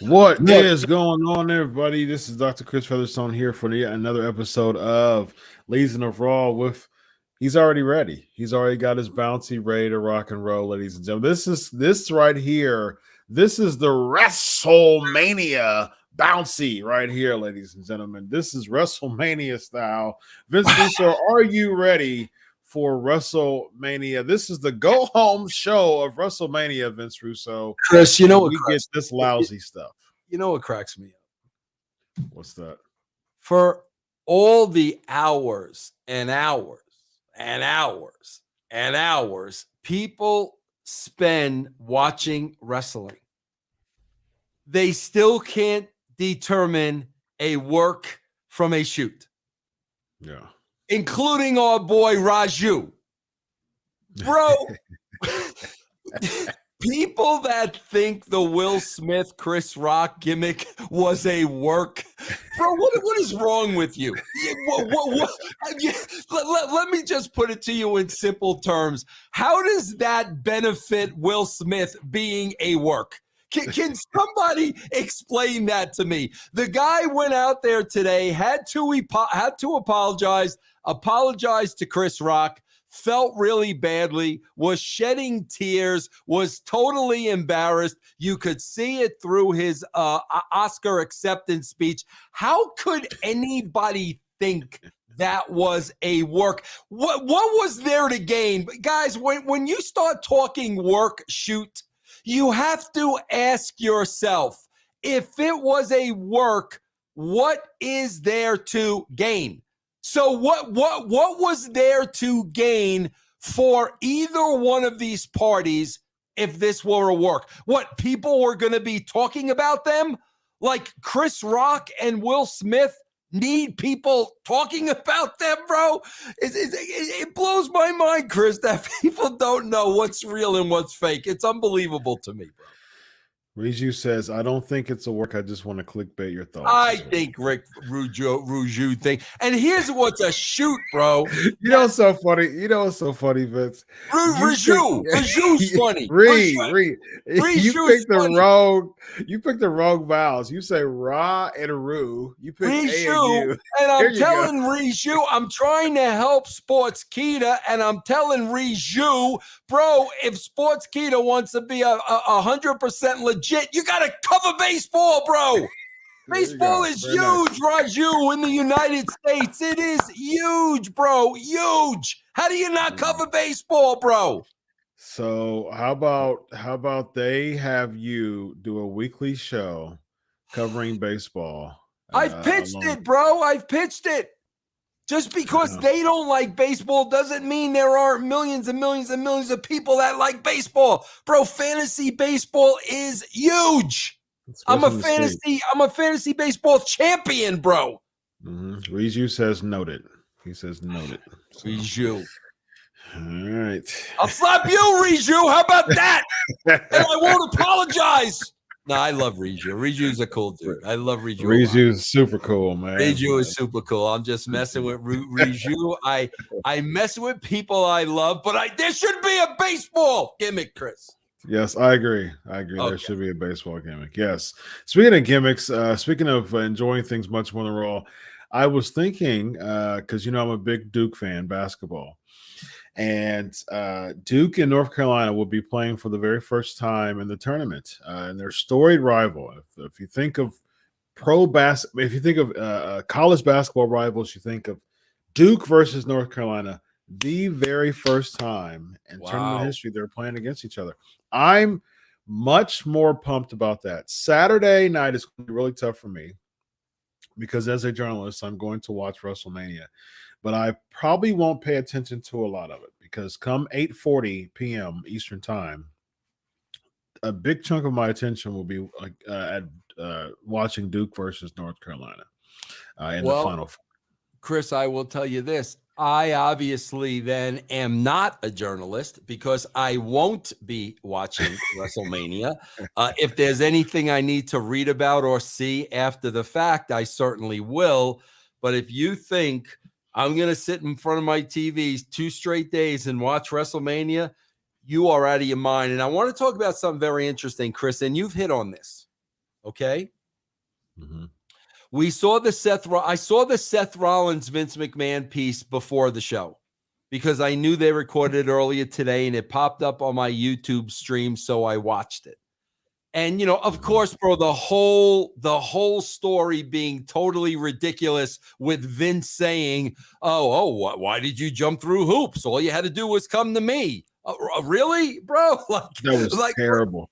What is going on, everybody? This is Dr. Chris Featherstone here for another episode of Legion of Raw. He's already ready. He's already got his bouncy ready to rock and roll, ladies and gentlemen. This right here. This is the WrestleMania bouncy right here, ladies and gentlemen. This is WrestleMania style. Vince Russo, are you ready for WrestleMania? This is the go home show of WrestleMania, Vince Russo. Chris, you know what we get this lousy stuff. You know what cracks me up? What's that? For all the hours and hours and hours and hours people spend watching wrestling, they still can't determine a work from a shoot. Yeah. Including our boy Raju. Bro, people that think the Will Smith, Chris Rock gimmick was a work. Bro, what is wrong with you? Let me just put it to you in simple terms. How does that benefit Will Smith being a work? Can somebody explain that to me? The guy went out there today, had to apologize to Chris Rock, felt really badly, was shedding tears, was totally embarrassed. You could see it through his Oscar acceptance speech. How could anybody think that was a work? What was there to gain? Guys, when you start talking work, shoot, you have to ask yourself, if it was a work, what is there to gain? So what was there to gain for either one of these parties if this were a work? What, people were going to be talking about them? Like Chris Rock and Will Smith need people talking about them, bro? It blows my mind, Chris, that people don't know what's real and what's fake. It's unbelievable to me, bro. Riju says, I don't think it's a work. I just want to clickbait your thoughts. I think Rick Ruju thing. And here's what's a shoot, bro. You know what's so funny? Vince? Ruju's funny. You picked the wrong vowels. You say Ra and Ru. You picked Riju, and I'm telling Riju, I'm trying to help Sportskeeda, and I'm telling Riju, bro, if Sportskeeda wants to be 100% legit, you got to cover baseball, bro. Baseball is huge, Raju, in the United States. It is huge, bro. Huge. How do you not cover baseball, bro? So how about they have you do a weekly show covering baseball? I've pitched it, bro. I've pitched it. Just because they don't like baseball doesn't mean there aren't millions and millions and millions of people that like baseball. Bro, fantasy baseball is huge. I'm a fantasy baseball champion, bro. Mm-hmm. Riju says noted. He says noted. So. Riju. All right. I'll slap you, Riju. How about that? And I won't apologize. No, I love Riju. Riju's a cool dude. I love Riju. Riju's super cool, man. Riju is super cool. I'm just messing with Riju. I mess with people I love, but there should be a baseball gimmick, Chris. Yes, I agree. Okay. There should be a baseball gimmick. Yes. Speaking of gimmicks, speaking of enjoying things much more than Raw, I was thinking, because I'm a big Duke fan, basketball. And Duke and North Carolina will be playing for the very first time in the tournament, and their storied rival. If you think of if you think of college basketball rivals, you think of Duke versus North Carolina. The very first time in tournament history they're playing against each other. I'm much more pumped about that. Saturday night is going to be really tough for me because as a journalist, I'm going to watch WrestleMania. But I probably won't pay attention to a lot of it because come 8:40 p.m. Eastern time, a big chunk of my attention will be at watching Duke versus North Carolina in the Final Four. Chris, I will tell you this. I obviously then am not a journalist because I won't be watching WrestleMania. If there's anything I need to read about or see after the fact, I certainly will. But if you think I'm going to sit in front of my TVs 2 straight days and watch WrestleMania, you are out of your mind. And I want to talk about something very interesting, Chris, and you've hit on this. Okay. Mm-hmm. I saw the Seth Rollins Vince McMahon piece before the show because I knew they recorded it earlier today and it popped up on my YouTube stream, so I watched it. And of course, bro, the whole story being totally ridiculous with Vince saying, why did you jump through hoops? All you had to do was come to me. Really, bro? That was terrible.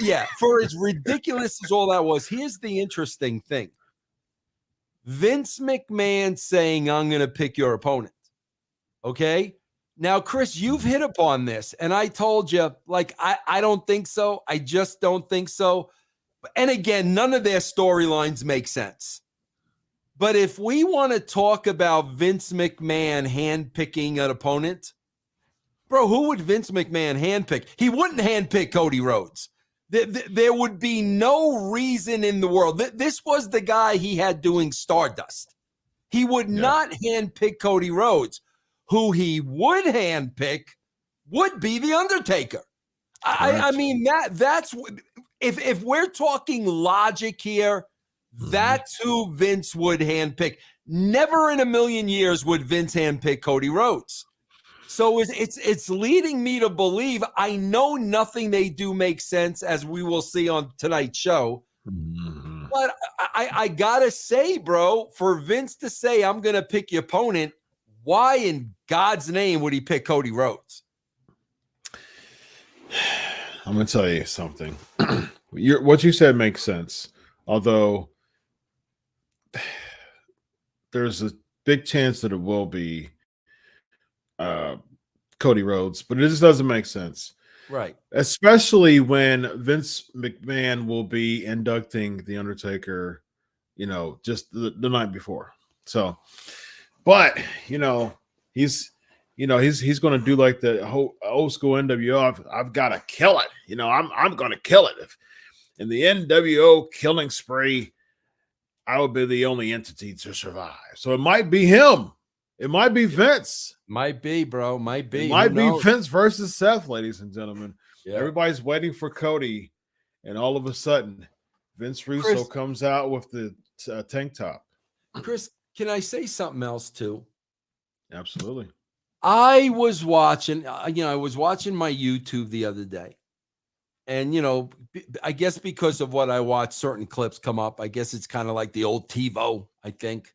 Yeah, for as ridiculous as all that was, here's the interesting thing. Vince McMahon saying, I'm going to pick your opponent. Okay? Now, Chris, you've hit upon this, and I told you, I don't think so. I just don't think so. And again, none of their storylines make sense. But if we want to talk about Vince McMahon handpicking an opponent, bro, who would Vince McMahon handpick? He wouldn't handpick Cody Rhodes. There would be no reason in the world. This was the guy he had doing Stardust. He would not handpick Cody Rhodes. Who he would handpick would be The Undertaker. I mean, that's if we're talking logic here, that's who Vince would handpick. Never in a million years would Vince handpick Cody Rhodes. So it's leading me to believe, I know nothing they do makes sense, as we will see on tonight's show. Mm-hmm. But I gotta say, bro, for Vince to say, I'm going to pick your opponent, why in God's name would he pick Cody Rhodes? I'm going to tell you something. What you said makes sense. Although there's a big chance that it will be Cody Rhodes, but it just doesn't make sense. Right. Especially when Vince McMahon will be inducting The Undertaker, just the night before. So, but, he's going to do like the whole old school NWO. I've got to kill it. I'm going to kill it. If in the NWO killing spree, I would be the only entity to survive. So it might be him. It might be Vince. Might be, bro. Might be. It might be Vince versus Seth, ladies and gentlemen. Yeah. Everybody's waiting for Cody, and all of a sudden, Vince Russo comes out with the tank top. Chris, can I say something else too? Absolutely. I was watching, my YouTube the other day. And, I guess because of what I watch, certain clips come up. I guess it's kind of like the old TiVo, I think.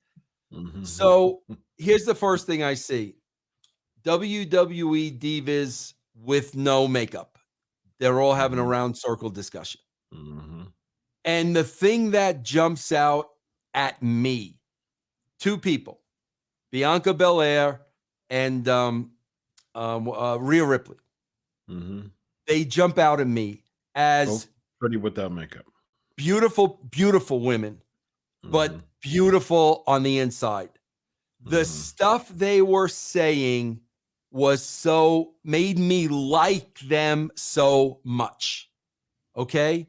Mm-hmm. So here's the first thing I see. WWE divas with no makeup. They're all having a round circle discussion. Mm-hmm. And the thing that jumps out at me, two people, Bianca Belair and Rhea Ripley. Mm-hmm. They jump out at me as pretty without makeup. Beautiful, beautiful women, but beautiful on the inside. The stuff they were saying made me like them so much. Okay.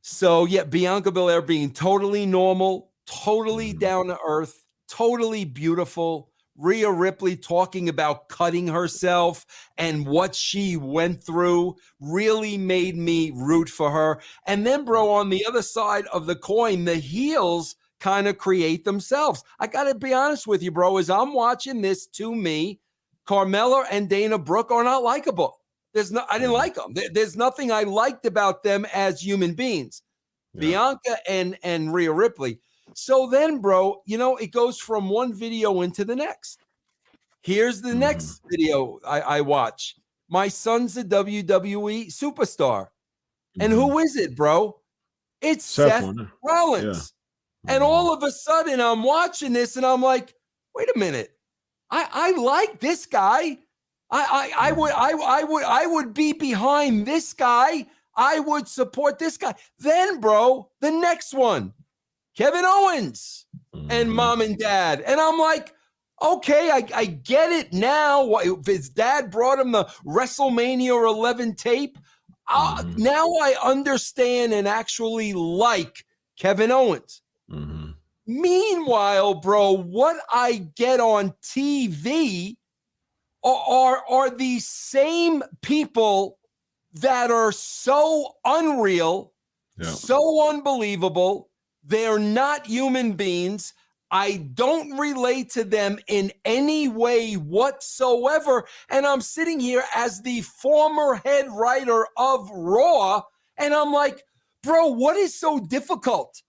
So yeah, Bianca Belair being totally normal, totally down to earth, totally beautiful. Rhea Ripley talking about cutting herself and what she went through really made me root for her. And then, bro, on the other side of the coin, the heels kind of create themselves. I got to be honest with you, bro, as I'm watching this, to me, Carmella and Dana Brooke are not likable. I didn't like them. There's nothing I liked about them as human beings. Yeah. Bianca and Rhea Ripley. So then, bro, it goes from one video into the next. Here's the next video I watch. My son's a WWE superstar. And who is it, bro? It's Seth Rollins. Yeah. And all of a sudden I'm watching this and I'm like, wait a minute. I like this guy. I would be behind this guy. I would support this guy. Then, bro, the next one. Kevin Owens and mom and dad. And I'm like, okay, I get it now. His dad brought him the WrestleMania 11 tape. Now I understand and actually like Kevin Owens. Mm-hmm. Meanwhile, bro, what I get on TV are these same people that are so unreal Yeah. So unbelievable. They're not human beings. I don't relate to them in any way whatsoever. And I'm sitting here as the former head writer of Raw, and I'm like, bro, what is so difficult?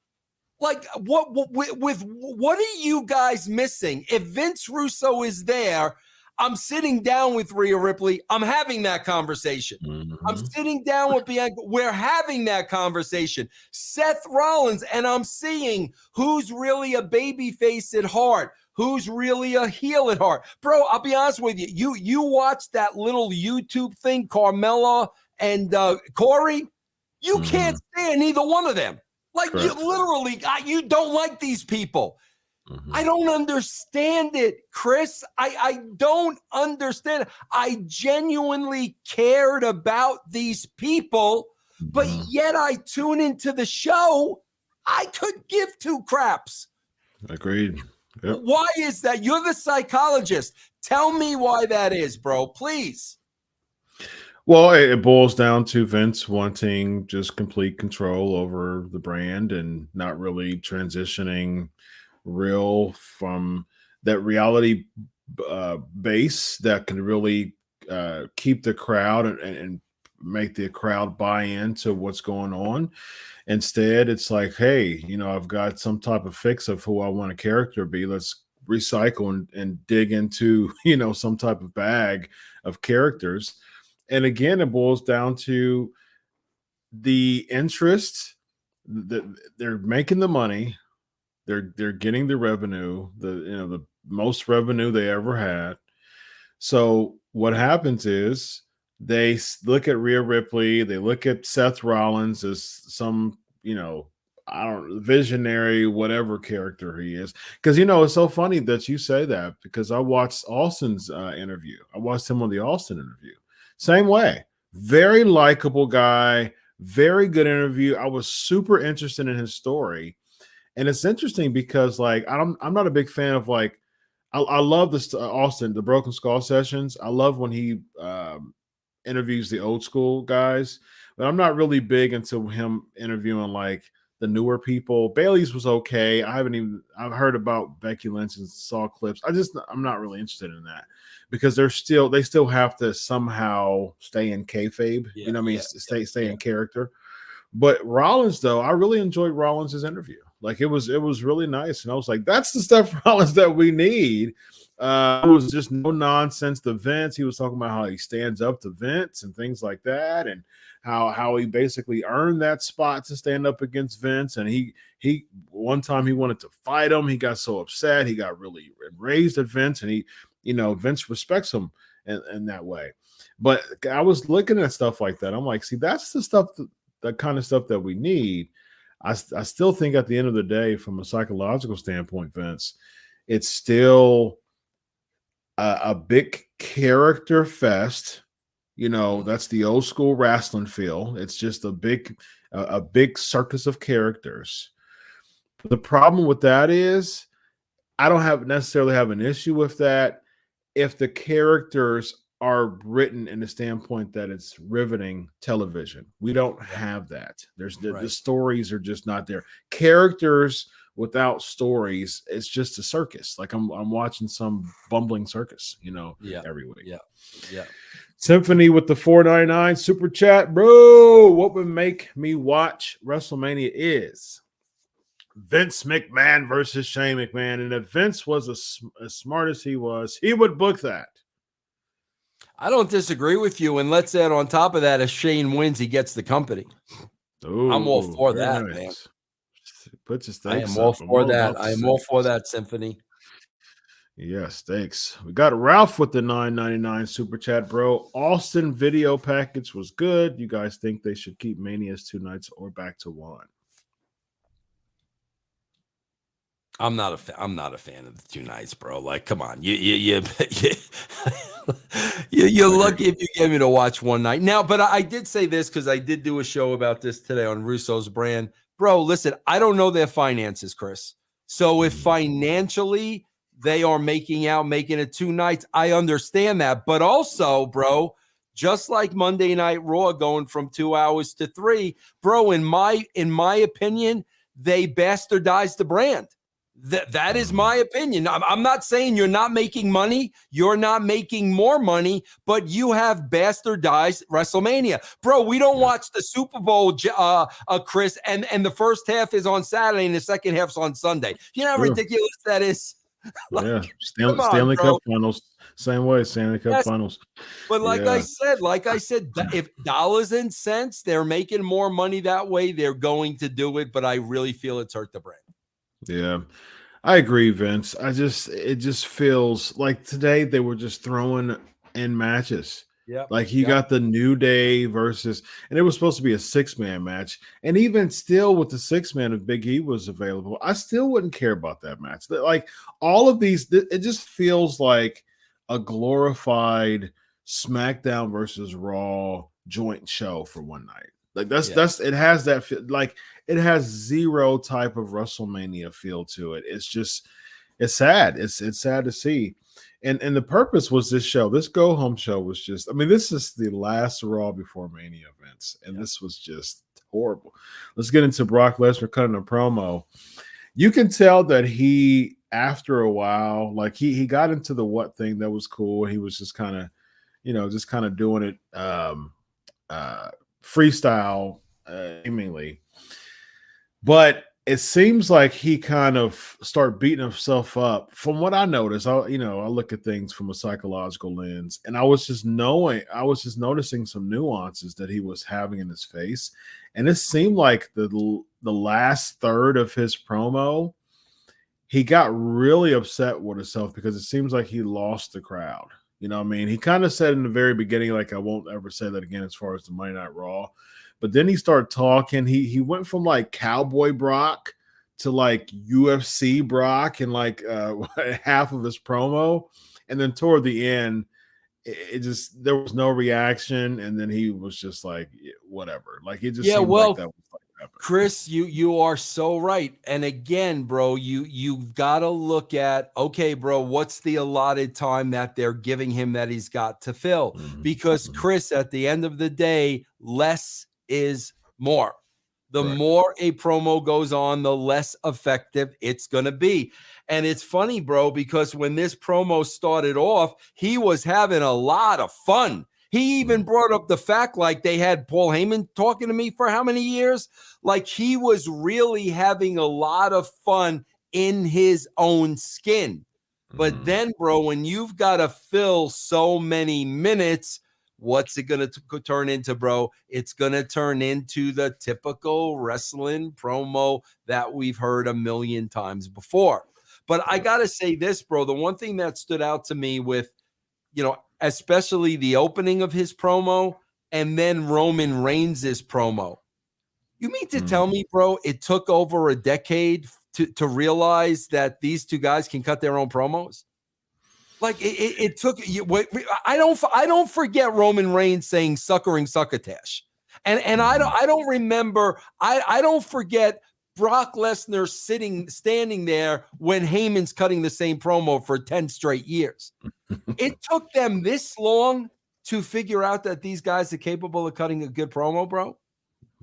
Like, what are you guys missing? If Vince Russo is there, I'm sitting down with Rhea Ripley. I'm having that conversation. I'm sitting down with Bianca. We're having that conversation. Seth Rollins, and I'm seeing who's really a babyface at heart, who's really a heel at heart. Bro, I'll be honest with you. You watched that little YouTube thing, Carmella and Corey. You can't stand either one of them. Like, you literally, you don't like these people. I don't understand it, Chris. I don't understand. I genuinely cared about these people, but yet I tune into the show. I could give two craps. Agreed. Yep. Why is that? You're the psychologist. Tell me why that is, bro, please. Well, it boils down to Vince wanting just complete control over the brand and not really transitioning real from that reality base that can really keep the crowd and make the crowd buy into what's going on. Instead, it's like, hey, I've got some type of fix of who I want a character to be. Let's recycle and dig into, some type of bag of characters. And again, it boils down to the interest that they're making the money. They're getting the revenue, the most revenue they ever had. So what happens is they look at Rhea Ripley, they look at Seth Rollins as some, visionary, whatever character he is. Because, it's so funny that you say that, because I watched Austin's interview. I watched him on the Austin interview. Same way. Very likable guy, very good interview. I was super interested in his story. And it's interesting because, like, I'm not a big fan of, like, I love this Austin, the Broken Skull sessions. I love when he interviews the old school guys, but I'm not really big into him interviewing like the newer people. Bailey's was okay. I've heard about Becky Lynch and saw clips. I'm not really interested in that because they still have to somehow stay in kayfabe. Stay in character. But Rollins, though, I really enjoyed Rollins' interview. Like, it was really nice. And I was like, that's the stuff, Rollins, that we need. It was just no nonsense to Vince. He was talking about how he stands up to Vince and things like that, and how he basically earned that spot to stand up against Vince. And he one time he wanted to fight him. He got so upset. He got really enraged at Vince, and Vince respects him in that way. But I was looking at stuff like that. I'm like, see, that's the stuff that kind of stuff that we need. I still think at the end of the day, from a psychological standpoint, Vince, it's still a big character fest. That's the old school wrestling feel. It's just a big circus of characters. The problem with that is I don't necessarily have an issue with that if the characters are written in the standpoint that it's riveting television. We don't have that. The stories are just not there. Characters without stories, it's just a circus. Like I'm watching some bumbling circus, every week. Yeah. Symphony with the $4.99 super chat, bro. What would make me watch WrestleMania is Vince McMahon versus Shane McMahon. And if Vince was as smart as he was, he would book that. I don't disagree with you. And let's add on top of that, if Shane wins, he gets the company. Ooh, I'm all for that, nice. man. Put your I stakes am all up. for that. I am all for that, Symphony. Yeah, stakes. We got Ralph with the $9.99 super chat, bro. Austin video package was good. You guys think they should keep Mania's 2 nights or back to 1? I'm not a fan of the 2 nights, bro. Like, come on, you're lucky if you get me to watch one night now. But I did say this because I did do a show about this today on Russo's brand, bro. Listen, I don't know their finances, Chris. So if financially they are making it 2 nights, I understand that. But also, bro, just like Monday Night Raw going from 2 hours to 3, bro. In my opinion, they bastardized the brand. That is my opinion. I'm not saying you're not making money. You're not making more money, but you have bastardized WrestleMania. Bro, we don't watch the Super Bowl, Chris, and the first half is on Saturday and the second half's on Sunday. You know how ridiculous that is? Like, Stanley Cup Finals. Same way, Stanley Cup Finals. But like I said, if dollars and cents, they're making more money that way, they're going to do it. But I really feel it's hurt the brand. Yeah, I agree, Vince. It just feels like today they were just throwing in matches. Yeah, like you got the New Day versus, and it was supposed to be a 6-man match. And even still, with the 6-man, if Big E was available, I still wouldn't care about that match. Like all of these, it just feels like a glorified SmackDown versus Raw joint show for one night. Like that's it has that like it has zero type of WrestleMania feel to it. It's just it's sad. It's sad to see. And the purpose was this show. This go home show was just, I mean, this is the last Raw before Mania events, and this was just horrible. Let's get into Brock Lesnar cutting a promo. You can tell that he, after a while, like he got into the what thing that was cool. He was just kind of doing it freestyle, seemingly. But it seems like he kind of started beating himself up. From what I noticed, I look at things from a psychological lens, and I was just noticing some nuances that he was having in his face. And it seemed like the last third of his promo, he got really upset with himself because it seems like he lost the crowd. You know what I mean? He kind of said in the very beginning, like, I won't ever say that again as far as the Monday Night Raw. But then he started talking. He went from like Cowboy Brock to like UFC Brock in like half of his promo. And then toward the end, it just, there was no reaction. And then he was just like, whatever. Like it just seemed like that was like happening. Chris, you are so right. And again, bro, you've got to look at, okay, bro, what's the allotted time that they're giving him that he's got to fill? Because Chris, at the end of the day, less is more. The more a promo goes on, the less effective it's going to be. And it's funny, bro, because when this promo started off, he was having a lot of fun. He even brought up the fact, like, they had Paul Heyman talking to me for how many years? Like, he was really having a lot of fun in his own skin. But then, bro, when you've got to fill so many minutes, what's it going to turn into, bro? It's going to turn into the typical wrestling promo that we've heard a million times before. But I got to say this, bro. The one thing that stood out to me with, especially the opening of his promo and then Roman Reigns' promo. You mean to tell me, bro, it took over a decade to realize that these two guys can cut their own promos? Like it took you. I don't forget Roman Reigns saying "suckering succotash," and I don't remember. I don't forget Brock Lesnar standing there when Heyman's cutting the same promo for 10 straight years. It took them this long to figure out that these guys are capable of cutting a good promo, bro.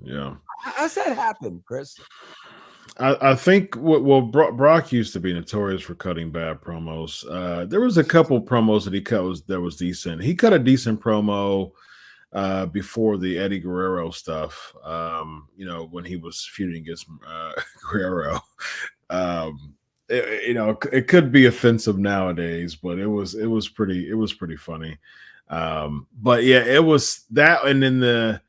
Yeah, how's that happen, Chris? I think Brock used to be notorious for cutting bad promos. There was a couple promos that he cut that was decent. He cut a decent promo before the Eddie Guerrero stuff. When he was feuding against Guerrero. It could be offensive nowadays, but it was pretty funny. But yeah, it was that, and then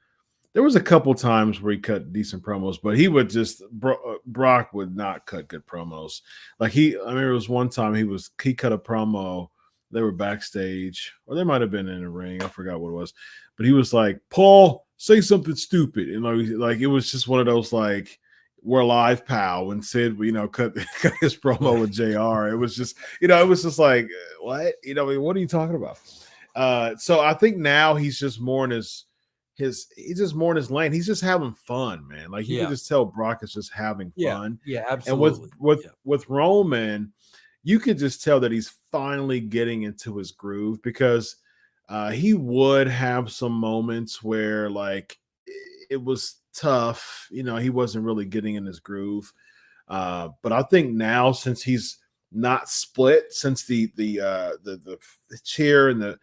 there was a couple times where he cut decent promos, but he would just Brock would not cut good promos. Like there was one time he cut a promo. They were backstage, or they might have been in the ring. I forgot what it was, but he was like, "Paul, say something stupid," and like it was just one of those like, "We're live, pal," and Sid, cut his promo with JR. It was just, it was just like, what? What are you talking about? So I think now he's just more in his lane. He's just having fun, man. Like you can just tell Brock is just having fun. Yeah, absolutely. And with Roman, you could just tell that he's finally getting into his groove, because he would have some moments where like it was tough. He wasn't really getting in his groove. But I think now, since he's not split, since the chair and the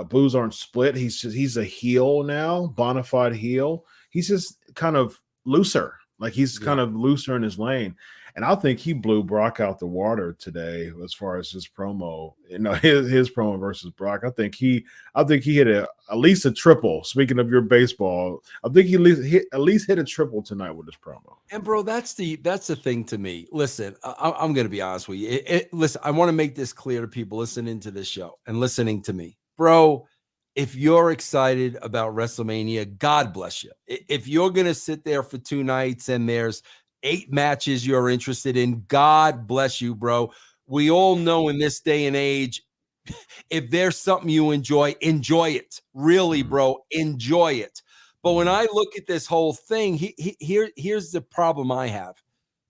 blues aren't split, he's a heel now, bona fide heel. He's just kind of looser, like he's kind of looser in his lane. And I think he blew Brock out the water today as far as his promo, his promo versus Brock. I think he hit at least a triple. Speaking of your baseball, I think he at least hit a triple tonight with his promo. And bro, that's the thing to me. Listen, I'm going to be honest with you. Listen, I want to make this clear to people listening to this show and listening to me, bro. If you're excited about WrestleMania, God bless you. If you're going to sit there for 2 nights and there's 8 matches you're interested in, God bless you, bro. We all know in this day and age, if there's something you enjoy it. Really, bro, enjoy it. But when I look at this whole thing, here's the problem I have.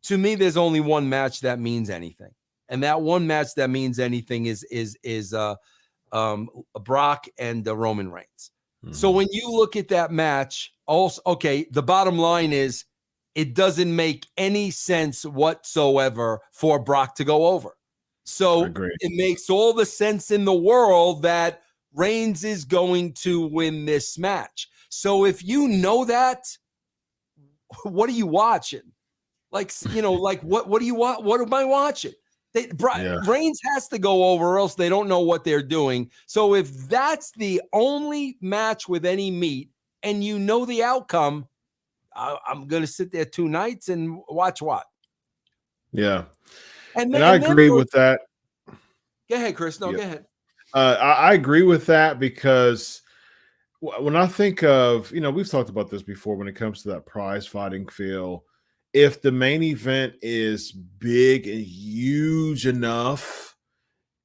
To me, there's only one match that means anything, and that one match that means anything is Brock and Roman Reigns. So when you look at that match, also, okay, the bottom line is it doesn't make any sense whatsoever for Brock to go over. So it makes all the sense in the world that Reigns is going to win this match. So if you know that, what are you watching? Like, what do you want? What am I watching? Reigns has to go over, or else they don't know what they're doing. So if that's the only match with any meat and you know the outcome, I'm going to sit there 2 nights and watch what? Yeah. And I agree with that. Go ahead, Chris. No, go ahead. I agree with that because when I think of, we've talked about this before when it comes to that prize fighting feel. If the main event is big and huge enough,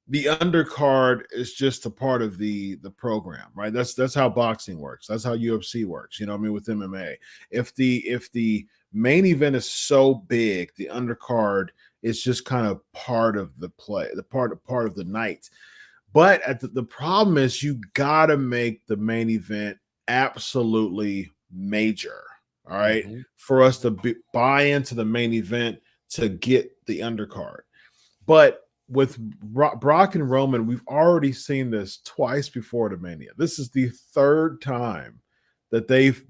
the undercard is just a part of the program, right? That's how boxing works. That's how UFC works. With MMA. If the main event is so big, the undercard is just kind of part of the play, the part of the night. But the problem is you got to make the main event absolutely major. All right. For us to buy into the main event to get the undercard. But with Brock and Roman, we've already seen this twice before the Mania. This is the 3rd time that they've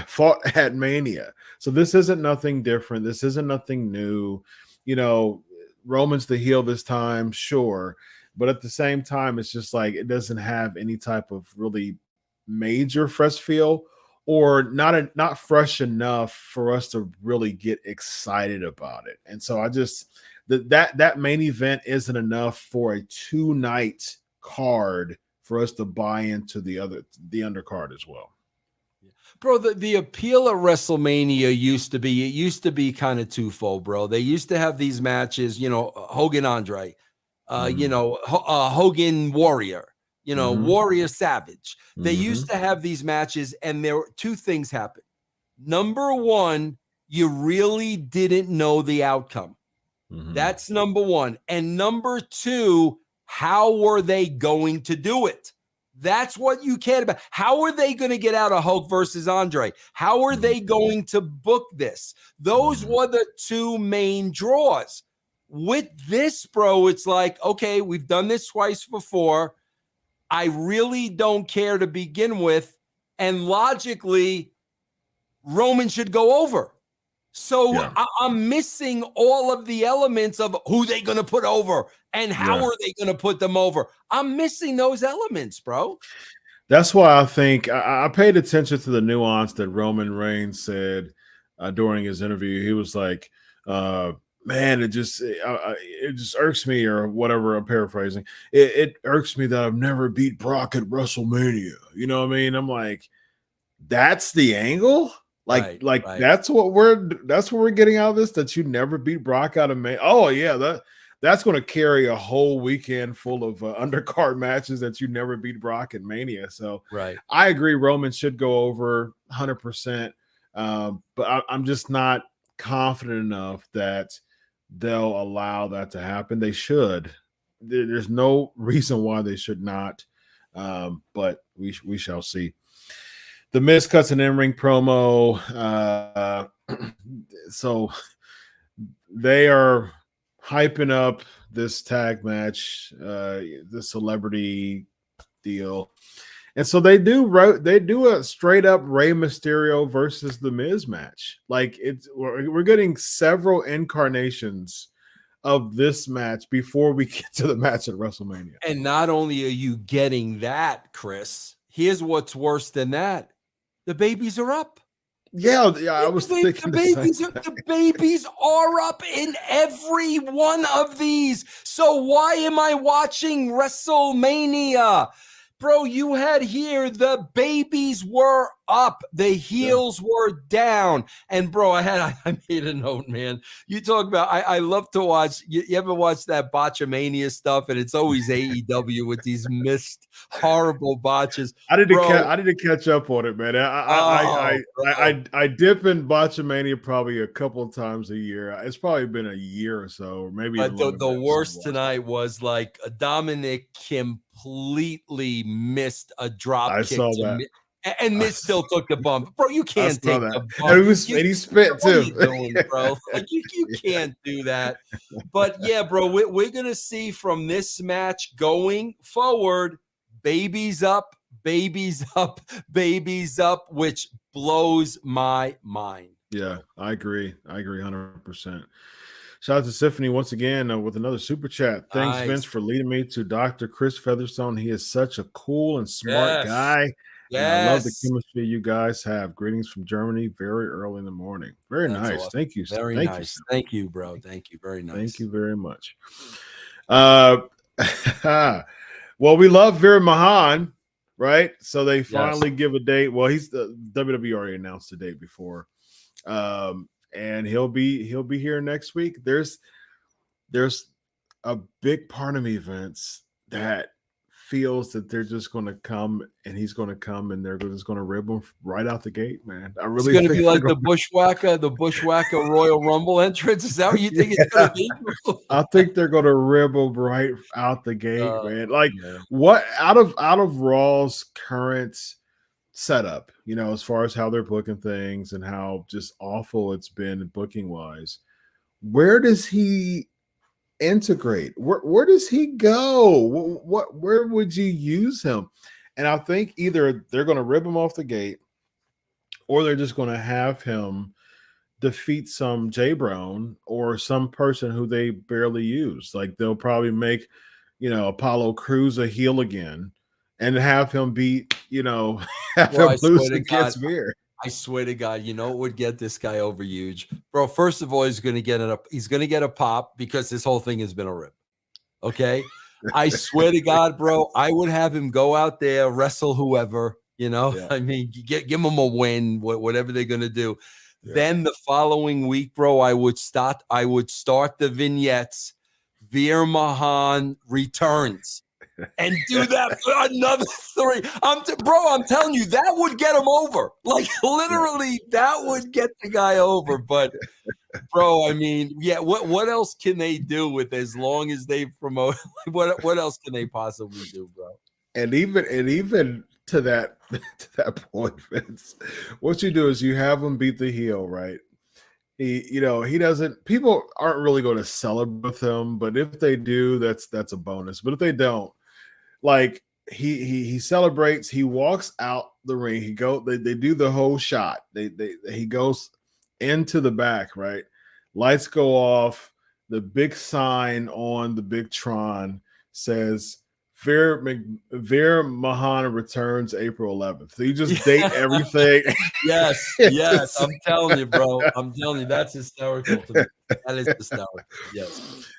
fought at Mania. So this isn't nothing different. This isn't nothing new. Roman's the heel this time, sure. But at the same time, it's just like it doesn't have any type of really major fresh feel, or not fresh enough for us to really get excited about it. And so I just that main event isn't enough for a 2-night card for us to buy into the undercard as well. Bro, the appeal of WrestleMania used to be kind of twofold, bro. They used to have these matches, Hogan Andre, Hogan Warrior, Warrior Savage. They used to have these matches, and there were 2 things happen. Number one, you really didn't know the outcome. That's number one. And number 2, how were they going to do it? That's what you cared about. How are they going to get out of Hulk versus Andre? How are they going to book this? Those were the 2 main draws. With this, bro, it's like, okay, we've done this twice before. I really don't care to begin with. And logically, Roman should go over. So I'm missing all of the elements of who they going to put over and how are they going to put them over. I'm missing those elements, bro. That's why I think I paid attention to the nuance that Roman Reigns said during his interview. He was like, man, it just irks me, or whatever. I'm paraphrasing. It irks me that I've never beat Brock at WrestleMania. You know what I mean? I'm like, that's the angle. Like that's what we're getting out of this, that you never beat Brock out of Mania. Oh yeah, that's going to carry a whole weekend full of undercard matches that you never beat Brock in Mania. So I agree, Roman should go over 100%. But I'm just not confident enough that they'll allow that to happen. They should. There's no reason why they should not. But we shall see. The Miz cuts an in-ring promo. So they are hyping up this tag match, the celebrity deal. And so they do a straight up Rey Mysterio versus the Miz match. Like we're getting several incarnations of this match before we get to the match at WrestleMania. And not only are you getting that, Chris, here's what's worse than that. The babies are up. Yeah, I was thinking the babies are up in every one of these. So why am I watching WrestleMania? Bro, you had here the babies were up, the heels were down. And bro, I made a note, man. You talk about I love to watch. You ever watch that Botchamania stuff? And it's always AEW with these missed horrible botches. I didn't catch up on it, man. I dip in Botchamania probably a couple of times a year. It's probably been a year or so, or maybe. But the worst tonight was like Dominic completely missed a drop kick. I saw that. And Miz still took the bump. Bro, you can't take the bump. And he spit too. What are you doing, bro? Like you can't do that. But yeah, bro, we're going to see from this match going forward, babies up, babies up, babies up, which blows my mind. Yeah, I agree 100%. Shout out to Tiffany once again with another super chat. Thanks, Vince, for leading me to Dr. Chris Featherstone. He is such a cool and smart guy. Yes. And I love the chemistry you guys have. Greetings from Germany, very early in the morning. Very nice. Awesome. Thank you. Very nice. Thank you, bro. Thank you. Very nice. Thank you very much. Well, we love Veer Mahan, right? So they finally give a date. Well, he's the WWE already announced the date before. And he'll be here next week. There's a big part of me, Vince, that feels that they're just going to come and he's going to come and they're just going to rib him right out the gate, man. I really think it's going to be like the Bushwhacker Royal Rumble entrance. Is that what you think it's going to be? I think they're going to rib him right out the gate, man. Like what out of Raw's current setup, as far as how they're booking things and how just awful it's been booking wise, where does he integrate? Where does he go? Where would you use him? And I think either they're going to rip him off the gate or they're just going to have him defeat some J-Bron or some person who they barely use. Like they'll probably make, Apollo Crews a heel again and have him beat, have him lose against Veer. I swear to God, what would get this guy over huge, bro? First of all, he's going to get a pop because this whole thing has been a rip. Okay, I swear to God, bro, I would have him go out there, wrestle whoever. I mean, give him a win, whatever they're going to do. Yeah. Then the following week, bro, I would start the vignettes. Veer Mahan returns. And do that for another 3. I'm telling you, that would get him over. Like literally, that would get the guy over. But bro, I mean, what else can they do with as long as they promote? What else can they possibly do, bro? And even to that point, Vince, what you do is you have him beat the heel, right? He doesn't. People aren't really going to celebrate with him, but if they do, that's a bonus. But if they don't, like he celebrates, he walks out the ring. They do the whole shot. He goes into the back, right? Lights go off. The big sign on the big Tron says Veer Mahan returns April 11th. So you just date everything. Yes. I'm telling you, bro. That's hysterical to me. That is hysterical. Yes.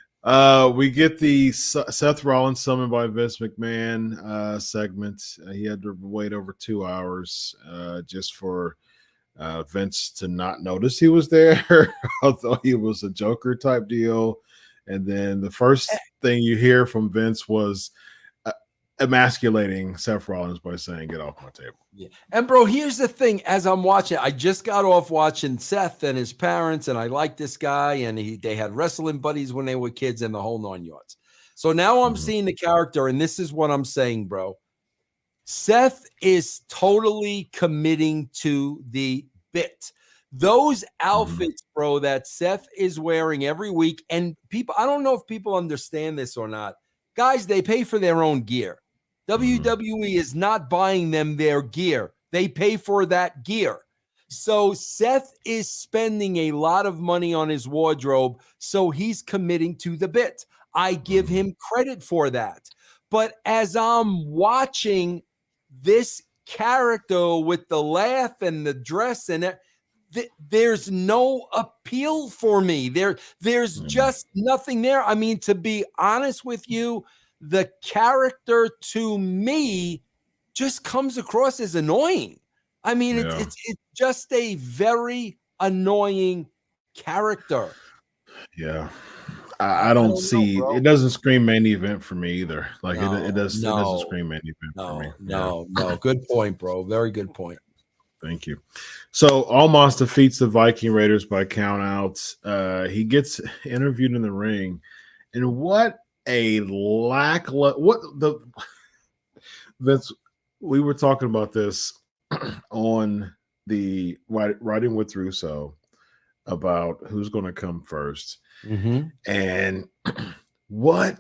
We get the Seth Rollins summoned by Vince McMahon segment. He had to wait over 2 hours just for Vince to not notice he was there, although he was a Joker type deal. And then the first thing you hear from Vince was emasculating Seth Rollins by saying, "Get off my table." Yeah. And bro, here's the thing. As I'm watching, I just got off watching Seth and his parents, and I like this guy, and they had wrestling buddies when they were kids and the whole 9 yards. So now I'm seeing the character, and this is what I'm saying, bro. Seth is totally committing to the bit. Those outfits, bro, that Seth is wearing every week, and people, I don't know if people understand this or not. Guys, they pay for their own gear. WWE is not buying them their gear. They pay for that gear. So Seth is spending a lot of money on his wardrobe, so he's committing to the bit. I give him credit for that. But as I'm watching this character with the laugh and the dress and it, there's no appeal for me. There's just nothing there. I mean, to be honest with you, the character to me just comes across as annoying. I mean, it's just a very annoying character. Yeah. I don't see it. Doesn't scream main event for me either. Like it doesn't scream main event for me. No. Good point, bro. Very good point. Thank you. So Almost defeats the Viking Raiders by countouts. He gets interviewed in the ring, and what a Vince. We were talking about this on the writing with Russo about who's going to come first. And what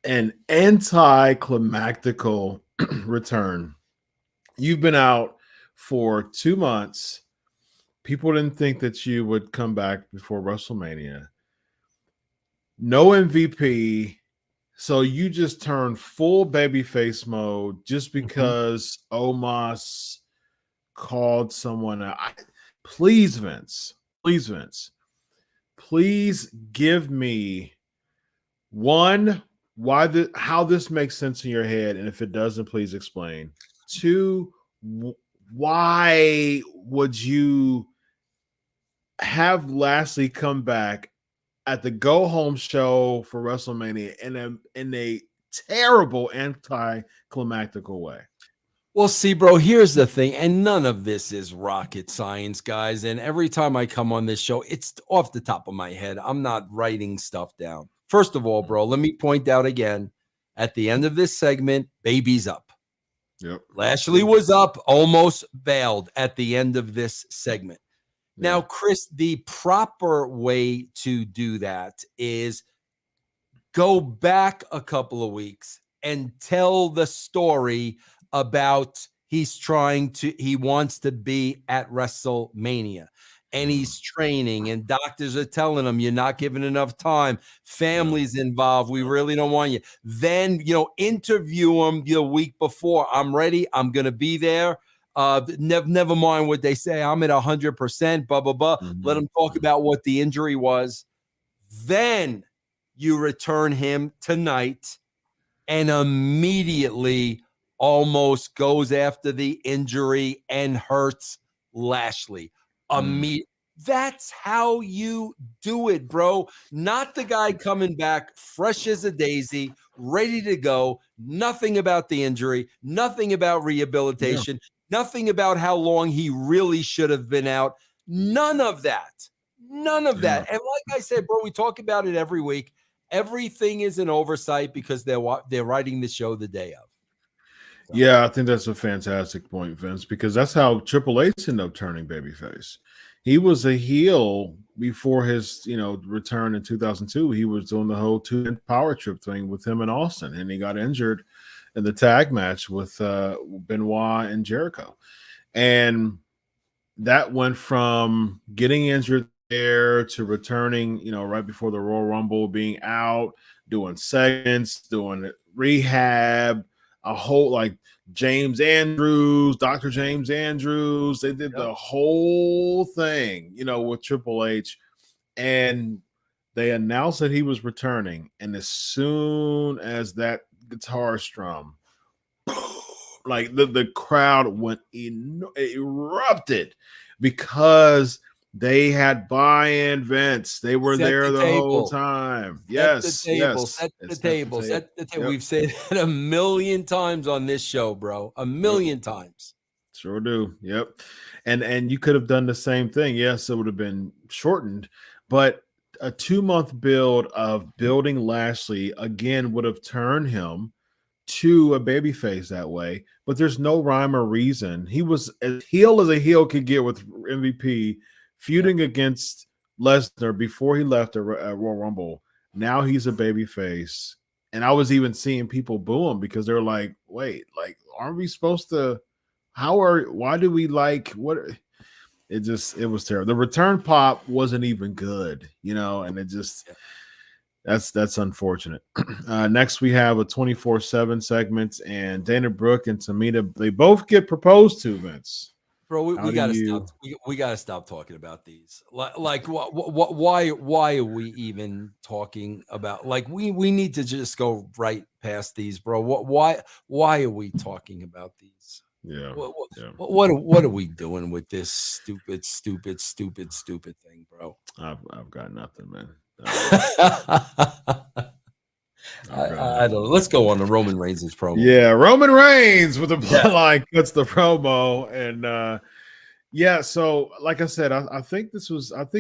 an anticlimactical return. You've been out for 2 months. People didn't think that you would come back before WrestleMania. No MVP. So you just turned full babyface mode just because Omos called someone out. Please, Vince. Please give me one, how this makes sense in your head, and if it doesn't, please explain. 2, why would you have Lashley come back at the go home show for WrestleMania in a terrible anticlimactical way? Well, see, bro, here's the thing, and none of this is rocket science, guys. And every time I come on this show, it's off the top of my head. I'm not writing stuff down. First of all, bro, let me point out again, at the end of this segment, baby's up. Yep. Lashley was up, almost bailed at the end of this segment. Now, Chris, the proper way to do that is go back a couple of weeks and tell the story about he wants to be at WrestleMania and he's training and doctors are telling him you're not giving enough time. Family's involved. We really don't want you. Then, interview him the week before. I'm ready. I'm going to be there. Never mind what they say. I'm at 100%, blah, blah, blah. Let them talk about what the injury was. Then you return him tonight and immediately almost goes after the injury and hurts Lashley. That's how you do it, bro. Not the guy coming back fresh as a daisy, ready to go. Nothing about the injury, nothing about rehabilitation, nothing about how long he really should have been out. None of that. And like I said, bro, we talk about it every week. Everything is an oversight because they're writing the show the day of. So. Yeah, I think that's a fantastic point, Vince, because that's how Triple H ended up turning babyface. He was a heel before his, return in 2002. He was doing the whole 2 power trip thing with him and Austin, and he got injured in the tag match with Benoit and Jericho. And that went from getting injured there to returning, right before the Royal Rumble, being out, doing segments, doing rehab, a whole Dr. James Andrews. They did the whole thing, with Triple H, and they announced that he was returning. And as soon as that guitar strum, the crowd went erupted because they had buy-in, Vince. They were there the whole time. Set the table. We've said that a million times on this show, bro. A million times. Sure do. Yep. And you could have done the same thing. Yes, it would have been shortened, but a 2-month build of building Lashley again would have turned him to a babyface that way, but there's no rhyme or reason. He was as heel as a heel could get with MVP, feuding against Lesnar before he left a Royal Rumble. Now he's a babyface, and I was even seeing people boo him because they're like, "Wait, like, aren't we supposed to? Why do we like what?" It was terrible. The return pop wasn't even good, and it just. That's unfortunate. Next, we have a 24/7 segment, and Dana Brooke and Tamina, they both get proposed to, Vince. Bro, we got to stop. We got to stop talking about these. Like, why are we even talking about? Like, we need to just go right past these, bro. Why are we talking about these? Yeah. What are we doing with this stupid thing, bro? I've got nothing, man. I don't know. Let's go on to Roman Reigns' promo. Yeah, Roman Reigns with the bloodline cuts the promo, and so like I said, I think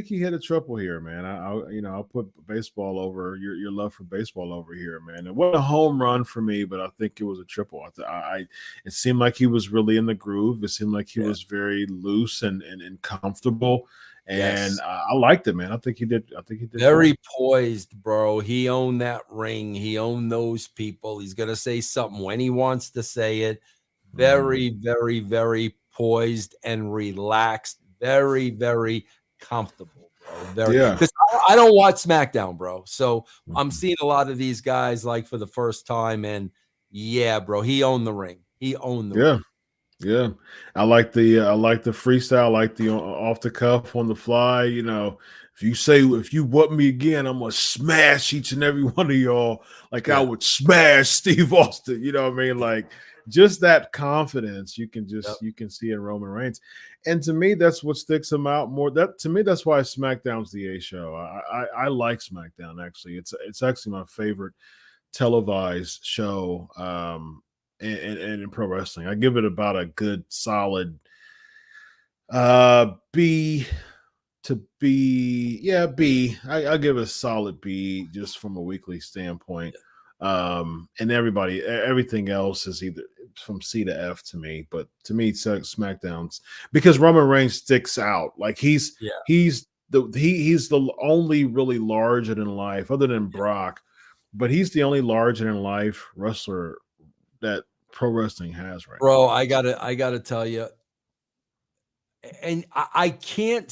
he hit a triple here, man. I'll put baseball over your love for baseball over here, man. It wasn't a home run for me, but I think it was a triple. It seemed like he was really in the groove. It seemed like he was very loose and comfortable. And I liked it, man. I think he did very poised, bro. He owned that ring. He owned those people. He's gonna say something when he wants to say it. Very, very, very poised and relaxed. Very, very comfortable, bro. Because I don't watch SmackDown, bro. So I'm seeing a lot of these guys like for the first time, and yeah, bro, he owned the ring. He owned the ring. Yeah, I like the freestyle, I like the off the cuff, on the fly. If you want me again, I'm gonna smash each and every one of y'all like I would smash Steve Austin. You know what I mean? Like just that confidence you can see in Roman Reigns, and to me that's what sticks him out more. To me that's why SmackDown's the A show. I like SmackDown actually. It's actually my favorite televised show. And in pro wrestling, I give it about a good solid B to B. Yeah, B. I give it a solid B just from a weekly standpoint. And everything else is either from C to F to me. But to me, SmackDown's because Roman Reigns sticks out. Like he's the only really larger than life, other than Brock, but he's the only larger than life wrestler that pro wrestling has right now. I gotta tell you, and I can't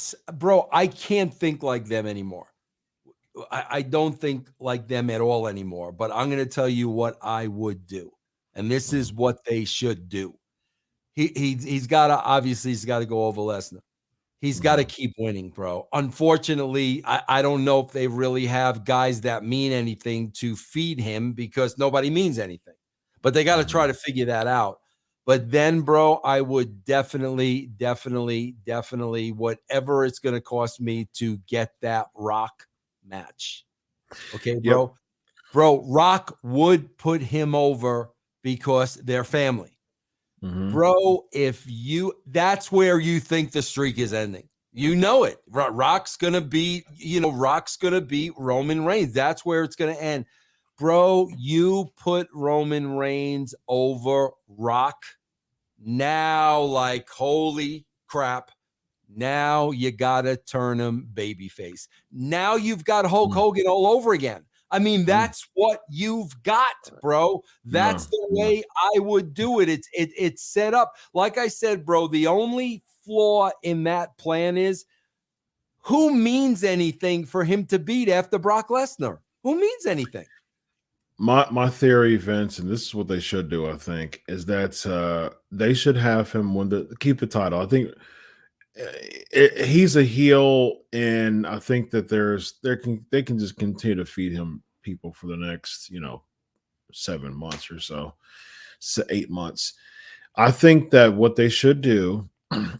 think like them anymore. I don't think like them at all anymore, but I'm going to tell you what I would do. And this is what they should do. He's got to go over Lesnar. He's got to keep winning, bro. Unfortunately, I don't know if they really have guys that mean anything to feed him because nobody means anything. But they got to try to figure that out. But then, bro, I would definitely, whatever it's going to cost me to get that Rock match. Okay, bro? Yep. Bro, Rock would put him over because they're family. Bro, that's where you think the streak is ending. You know it. Rock's going to beat Roman Reigns. That's where it's going to end. Bro, you put Roman Reigns over Rock. Now, like, holy crap. Now you got to turn him babyface. Now you've got Hulk Hogan all over again. I mean, that's what you've got, bro. That's the way I would do it. It's set up. Like I said, bro, the only flaw in that plan is who means anything for him to beat after Brock Lesnar? Who means anything? My theory, Vince, and this is what they should do, I think, is that they should have him keep the title. I think he's a heel, and I think that they can just continue to feed him people for the next 7 months or so, 8 months. I think that what they should do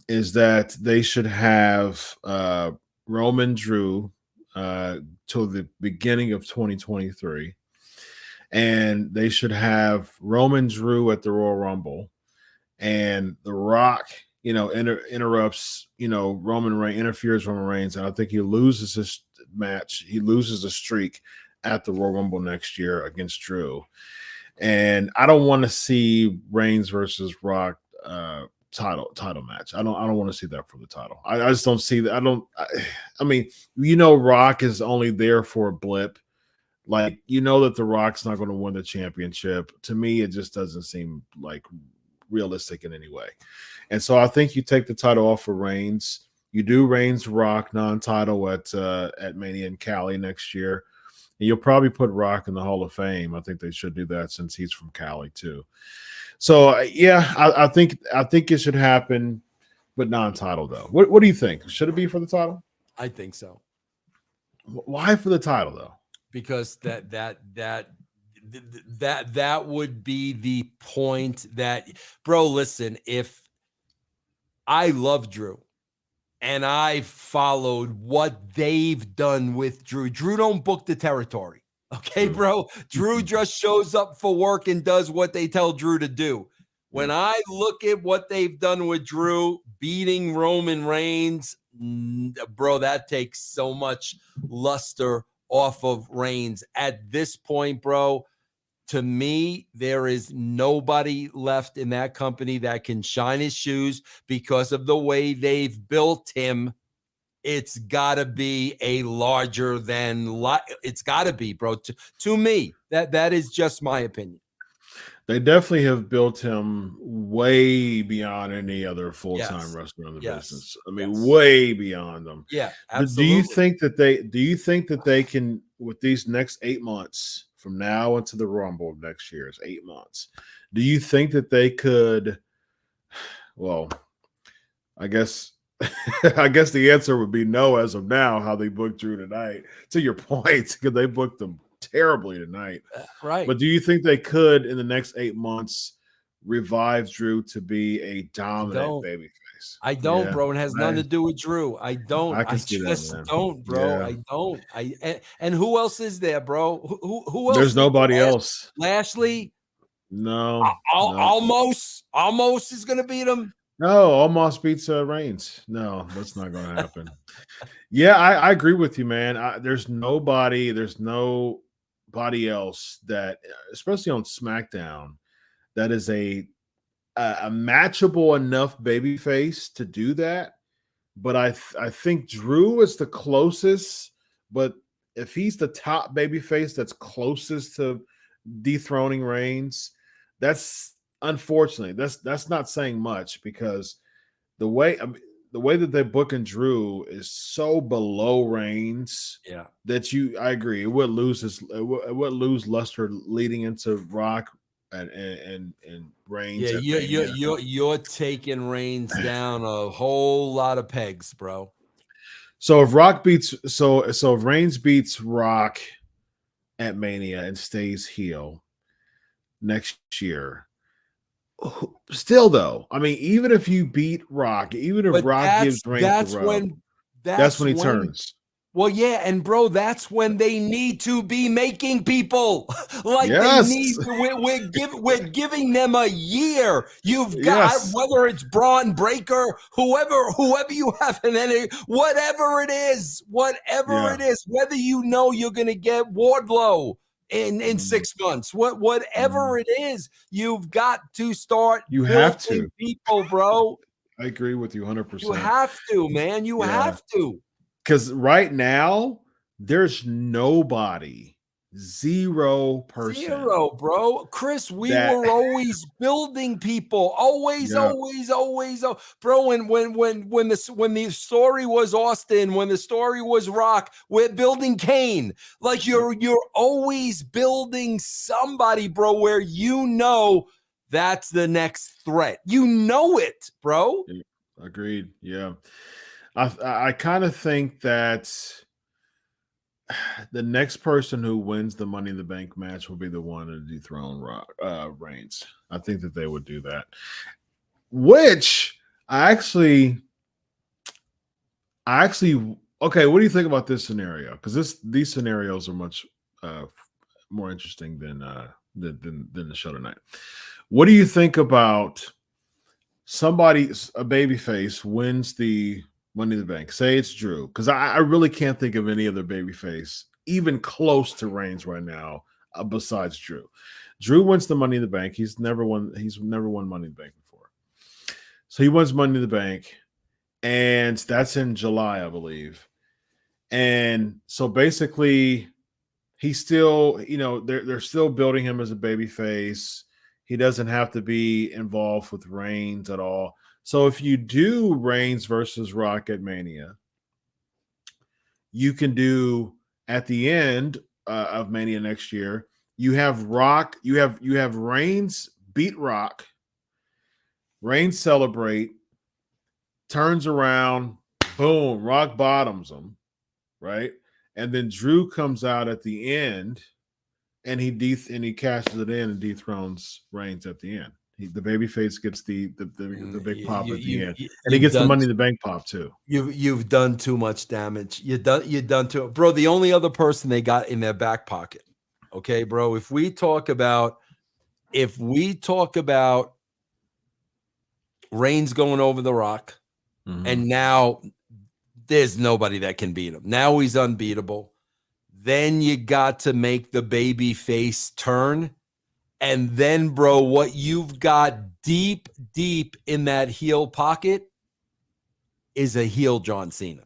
is that they should have Roman Drew till the beginning of 2023. And they should have Roman Drew at the Royal Rumble, and The Rock, interrupts, Roman Reigns, interferes Roman Reigns, and I think he loses his match. He loses a streak at the Royal Rumble next year against Drew. And I don't want to see Reigns versus Rock title match. I don't want to see that for the title. I just don't see that. I mean, Rock is only there for a blip. Like, that The Rock's not going to win the championship. To me, it just doesn't seem like realistic in any way. And so I think you take the title off for Reigns. You do Reigns Rock non-title at Mania in Cali next year. And you'll probably put Rock in the Hall of Fame. I think they should do that since he's from Cali too. So yeah, I think it should happen, but non-title though. What do you think? Should it be for the title? I think so. Why for the title though? Because that would be the point that, bro, listen, if I love Drew and I followed what they've done with Drew don't book the territory. Okay, bro. Drew just shows up for work and does what they tell Drew to do. When I look at what they've done with Drew, beating Roman Reigns, bro, that takes so much luster off of Reigns. At this point, bro, to me, there is nobody left in that company that can shine his shoes because of the way they've built him. It's got to be a larger than it's got to be, bro. To me, that is just my opinion. They definitely have built him way beyond any other full-time wrestler in the business. I mean, way beyond them. Yeah, absolutely. Do you think that they can, with these next 8 months from now into the Rumble next year, is 8 months. Do you think that they could? Well, I guess the answer would be no as of now. How they booked Drew tonight, to your point, because they booked them terribly tonight. Right. But do you think they could, in the next 8 months, revive Drew to be a dominant babyface? I don't, bro. It has nothing to do with Drew. I don't. I just don't, bro. Yeah. I don't. And who else is there, bro? Who else? There's nobody else. Lashley? No. Almost is going to beat him. No, almost beats Reigns. No, that's not going to happen. Yeah, I agree with you, man. There's nobody else that, especially on SmackDown, that is a matchable enough babyface to do that. But I think Drew is the closest. But if he's the top babyface that's closest to dethroning Reigns, that's unfortunately that's not saying much, because the way that they're booking Drew is so below Reigns. Yeah, that I agree. It would lose luster leading into Rock and Reigns. Yeah, you're taking Reigns down a whole lot of pegs, bro. So if if Reigns beats Rock at Mania and stays heel next year, still though, I mean, even if you beat Rock, even if Rock gives Reigns the rub, that's when he turns. Well, yeah, and bro, that's when they need to be making people like they need. We're giving them a year. You've got whether it's Braun Breaker, whoever you have in any, whatever it is, whether you're going to get Wardlow in 6 months, whatever it is, you've got to start. You have to people, bro. I agree with you 100%. You have to, man. You have to. Because right now, there's nobody, 0%. Zero, bro. Chris, we were always building people. Always. Bro, when the story was Austin, when the story was Rock, we're building Kane. Like you're always building somebody, bro, where that's the next threat. You know it, bro. Agreed. Yeah. I kind of think that the next person who wins the Money in the Bank match will be the one to dethrone Reigns. I think that they would do that. Which okay, what do you think about this scenario? Because these scenarios are much more interesting than the show tonight. What do you think about a babyface wins the Money in the Bank? Say it's Drew, because I really can't think of any other babyface even close to Reigns right now besides Drew. Drew wins the Money in the Bank. He's never won Money in the Bank before. So he wins Money in the Bank, and that's in July, I believe. And so basically, he's still, they're still building him as a baby face. He doesn't have to be involved with Reigns at all. So if you do Reigns versus Rock at Mania, you can do at the end of Mania next year. You have Rock. You have Reigns beat Rock. Reigns celebrate. Turns around. Boom. Rock bottoms him. Right, and then Drew comes out at the end, and he cashes it in and dethrones Reigns at the end. The babyface gets the big pop at the end, and he gets the Money in the Bank pop too. You've done too much damage. You've done too, bro. The only other person they got in their back pocket, okay, bro. If we talk about Reigns going over the Rock, and now there's nobody that can beat him. Now he's unbeatable. Then you got to make the baby face turn. And then, bro, what you've got deep in that heel pocket is a heel John Cena.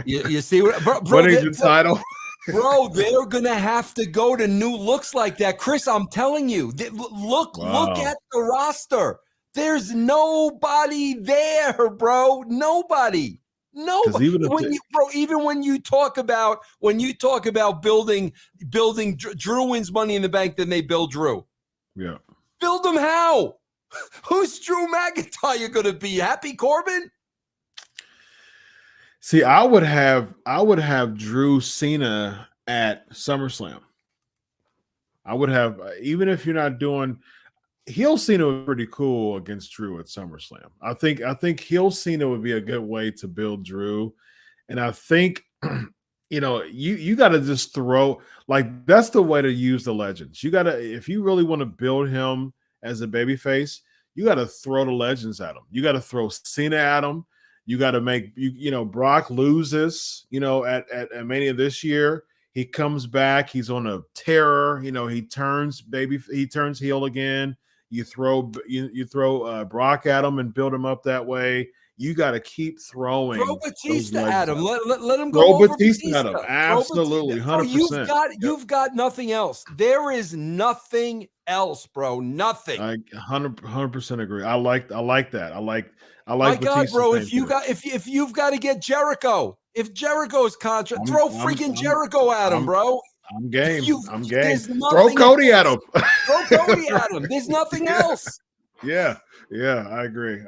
you see what, bro? Winning the title. Bro, they're going to have to go to new looks like that. Chris, I'm telling you, look at the roster. There's nobody there, bro. Nobody. Even when you talk about building Drew wins Money in the Bank, then they build Drew. Yeah. Build him how? Who's Drew McIntyre going to be? Happy Corbin? See, I would have Drew Cena at SummerSlam. I would have, even if you're not doing. Heel Cena was pretty cool against Drew at SummerSlam. I think heel Cena would be a good way to build Drew, and I think you got to just throw, like, that's the way to use the legends. You got to, if you really want to build him as a babyface, you got to throw the legends at him. You got to throw Cena at him. You got to make Brock loses at Mania this year. He comes back. He's on a tear. He turns heel again. You throw Brock at him and build him up that way. You got to keep throwing. Throw Batista at him. Let him go. Throw Batista at him. Absolutely, 100%. You've got nothing else. There is nothing else, bro. Nothing. I 100% agree. I like that. I like. My God, Batista's bro. If you've got to get Jericho, if Jericho's contract, throw freaking Jericho at him, bro. I'm game. I'm game. Throw Cody at him. Throw Cody at him. There's nothing else. Yeah. I agree.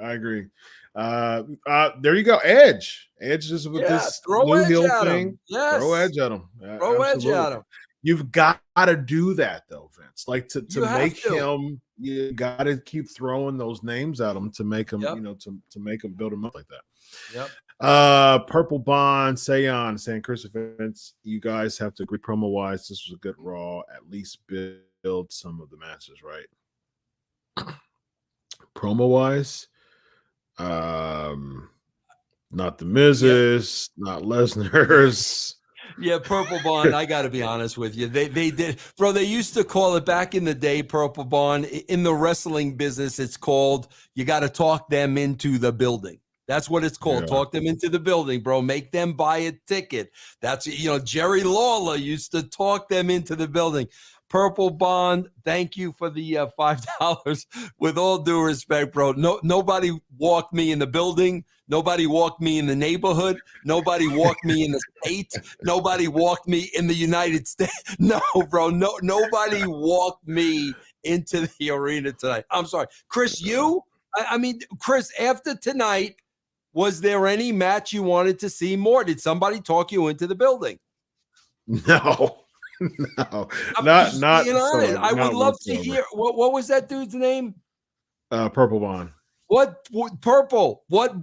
There you go. Edge is with this new heel thing. Yes. Throw Edge at him. Throw Edge at him. You've got to do that though, Vince. Like to make him, you got to keep throwing those names at him to make him, to make him build him up like that. Yep. Purple Bond, Sayon saying, Chris Vince, you guys have to agree promo wise. This was a good Raw. At least build some of the matches, right? Promo wise, not the Miz's, not Lesnar's. Yeah, Purple Bond, I got to be honest with you. They did, bro, they used to call it back in the day, Purple Bond. In the wrestling business, it's called, you got to talk them into the building. That's what it's called. Yeah. Talk them into the building, bro. Make them buy a ticket. That's, Jerry Lawler used to talk them into the building. Purple Bond, thank you for the $5. With all due respect, bro, nobody walked me in the building. Nobody walked me in the neighborhood. Nobody walked me in the state. Nobody walked me in the United States. No, bro, nobody walked me into the arena tonight. I'm sorry. Chris, Chris, after tonight, was there any match you wanted to see more? Did somebody talk you into the building? No. Not. I would love to hear. What was that dude's name? Purple Bond. What Purple? What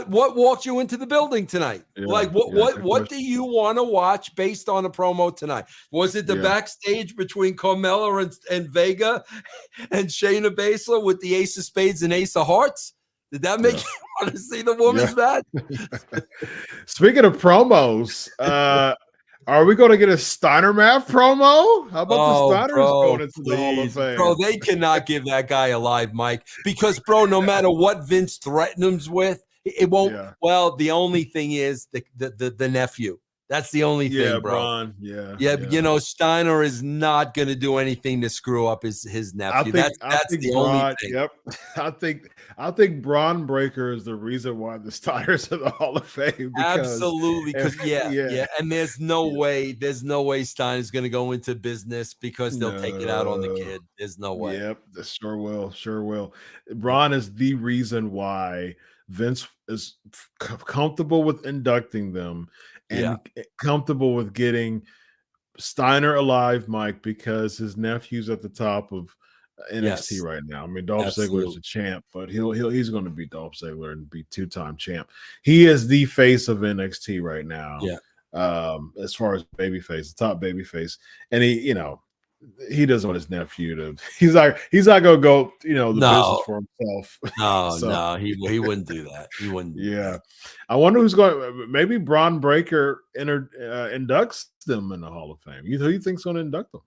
walked you into the building tonight? Yeah, what do you want to watch based on a promo tonight? Was it the backstage between Carmella and Vega and Shayna Baszler with the Ace of Spades and Ace of Hearts? Did that make you want to see the women's match? Speaking of promos, Are we going to get a Steiner Math promo? How about the Oh, Steiners bro, going into the Hall of please. Fame? Bro, they cannot give that guy a live mic because, bro, no matter what Vince threatens him with, it won't. Yeah. Well, the only thing is the nephew. That's the only thing, bro. Braun. Yeah. You know, Steiner is not going to do anything to screw up his nephew. That's the only thing. Yep. I think Braun Breaker is the reason why the Steiners are the Hall of Fame. Absolutely, because yeah, and there's no way Stein is going to go into business because they'll take it out on the kid. There's no way. Yep, sure will. Braun is the reason why Vince is comfortable with inducting them and comfortable with getting Steiner alive, Mike, because his nephew's at the top of NXT right now. I mean, Dolph Ziggler is a champ, but he's going to beat Dolph Ziggler and be 2-time champ. He is the face of NXT right now. Yeah. As far as babyface, the top babyface, and he doesn't want his nephew to. He's not gonna go. Business for himself. No, he wouldn't do that. He wouldn't. Yeah, I wonder who's going. Maybe Braun Breaker inducts them in the Hall of Fame. Who you think's going to induct them?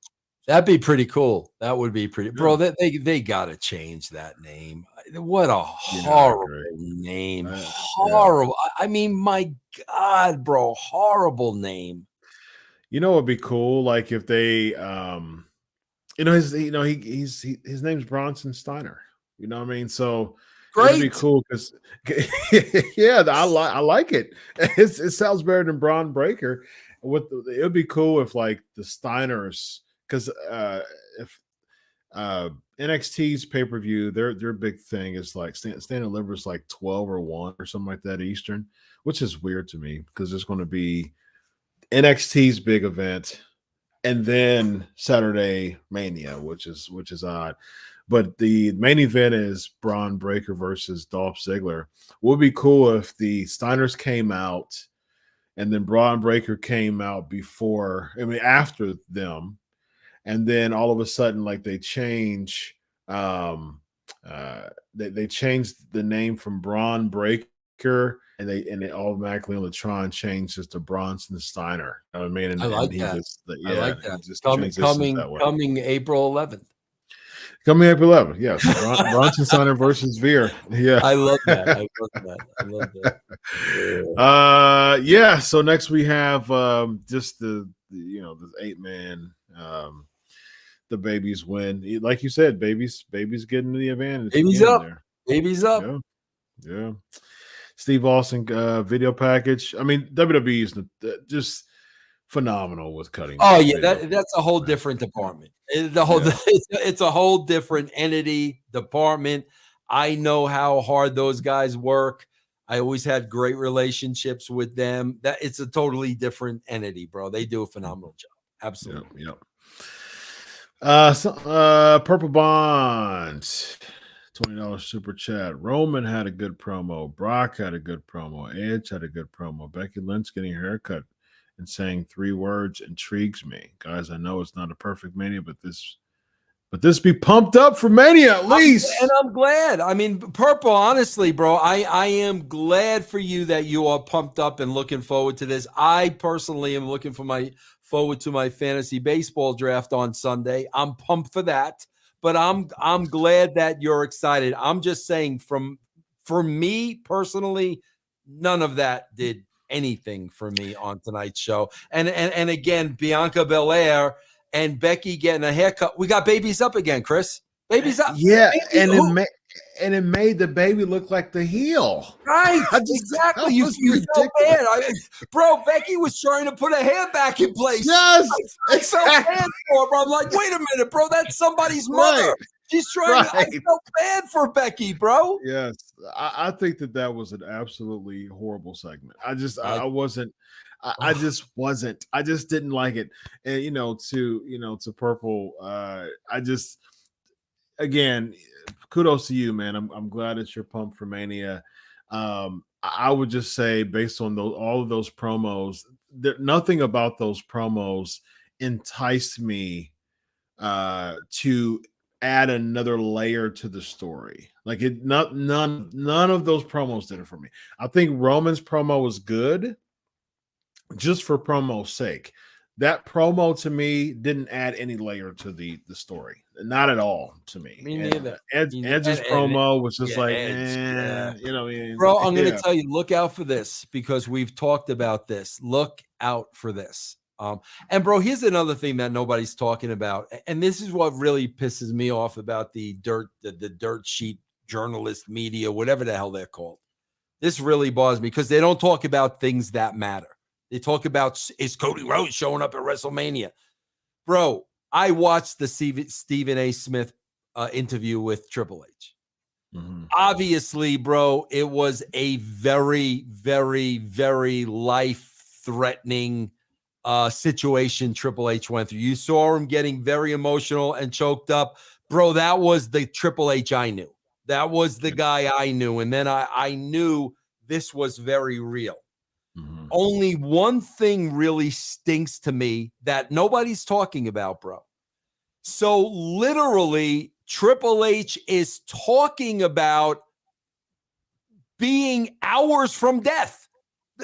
That'd be pretty cool. That would be pretty, bro. They got to change that name. What a horrible name. Horrible. I mean, my God, bro, horrible name. You know, it'd be cool, like if they, his name's Bronson Steiner. You know what I mean? So it'd be cool because, I like it. It sounds better than Braun Breaker. It'd be cool if like the Steiners, because if NXT's pay-per-view, their big thing is like Stand and Deliver is like 12 or 1 or something like that Eastern, which is weird to me because there's going to be NXT's big event and then Saturday Mania, which is odd. But the main event is Braun Breaker versus Dolph Ziggler. Would be cool if the Steiners came out and then Braun Breaker came out after them. And then all of a sudden, like they change, they changed the name from Braun Breaker, and they automatically on the Tron changes to Bronson Steiner. You know what I mean? And, I like that. I like that. Coming April 11th. Coming April 11th, yes. Bronson Steiner versus Veer. Yeah, I love that. Yeah. So next we have just the 8-man. The babies win, like you said. Babies getting the advantage. Babies up. Yeah. Steve Austin video package. I mean, WWE is just phenomenal with cutting. Oh yeah, that's a whole different department. It's a whole different entity department. I know how hard those guys work. I always had great relationships with them. That it's a totally different entity, bro. They do a phenomenal job. Absolutely. Yep. Purple Bond, $20 super chat. Roman had a good promo. Brock had a good promo. Edge had a good promo. Becky Lynch getting her haircut and saying 3 words intrigues me. Guys, I know it's not a perfect Mania, but this be pumped up for Mania at least. And I'm glad. I mean, Purple, honestly, bro, I am glad for you that you are pumped up and looking forward to this. I personally am looking forward to my fantasy baseball draft on Sunday. I'm pumped for that, but I'm glad that you're excited. I'm just saying for me personally, none of that did anything for me on tonight's show. And again, Bianca Belair and Becky getting a haircut. We got babies up again, Chris. Babies up. Yeah, it made the baby look like the heel. Right, exactly. You felt bad. Bro, Becky was trying to put her hair back in place. Yes. I felt bad for her, bro. I'm like, wait a minute, bro. That's somebody's mother. Right. She's trying to, I felt bad for Becky, bro. Yes. I think that was an absolutely horrible segment. I just wasn't. I just wasn't. I just didn't like it. And to Purple, I just, again, kudos to you, man. I'm glad that you're pumped for Mania. I would just say, based on all of those promos, nothing about those promos enticed me to add another layer to the story. Like none of those promos did it for me. I think Roman's promo was good. just for promo's sake. That promo to me didn't add any layer to the story, not at all to me. Me And neither. Edge's And promo was just yeah, like, Edge. Yeah. you know, what I mean, Bro, I'm going to yeah, tell you, look out for this because we've talked about this. Look out for this. And bro, here's another thing that nobody's talking about. And this is what really pisses me off about the dirt sheet journalist media, whatever the hell they're called. This really bothers me because they don't talk about things that matter. They talk about, is Cody Rhodes showing up at WrestleMania? Bro, I watched the Stephen A. Smith interview with Triple H. mm-hmm. Obviously, bro, it was a very, very, very life-threatening situation Triple H went through. You saw him getting very emotional and choked up. Bro, that was the Triple H I knew. That was the guy I knew. And then I knew this was very real. Mm-hmm. Only one thing really stinks to me that nobody's talking about, bro. So literally, Triple H is talking about being hours from death.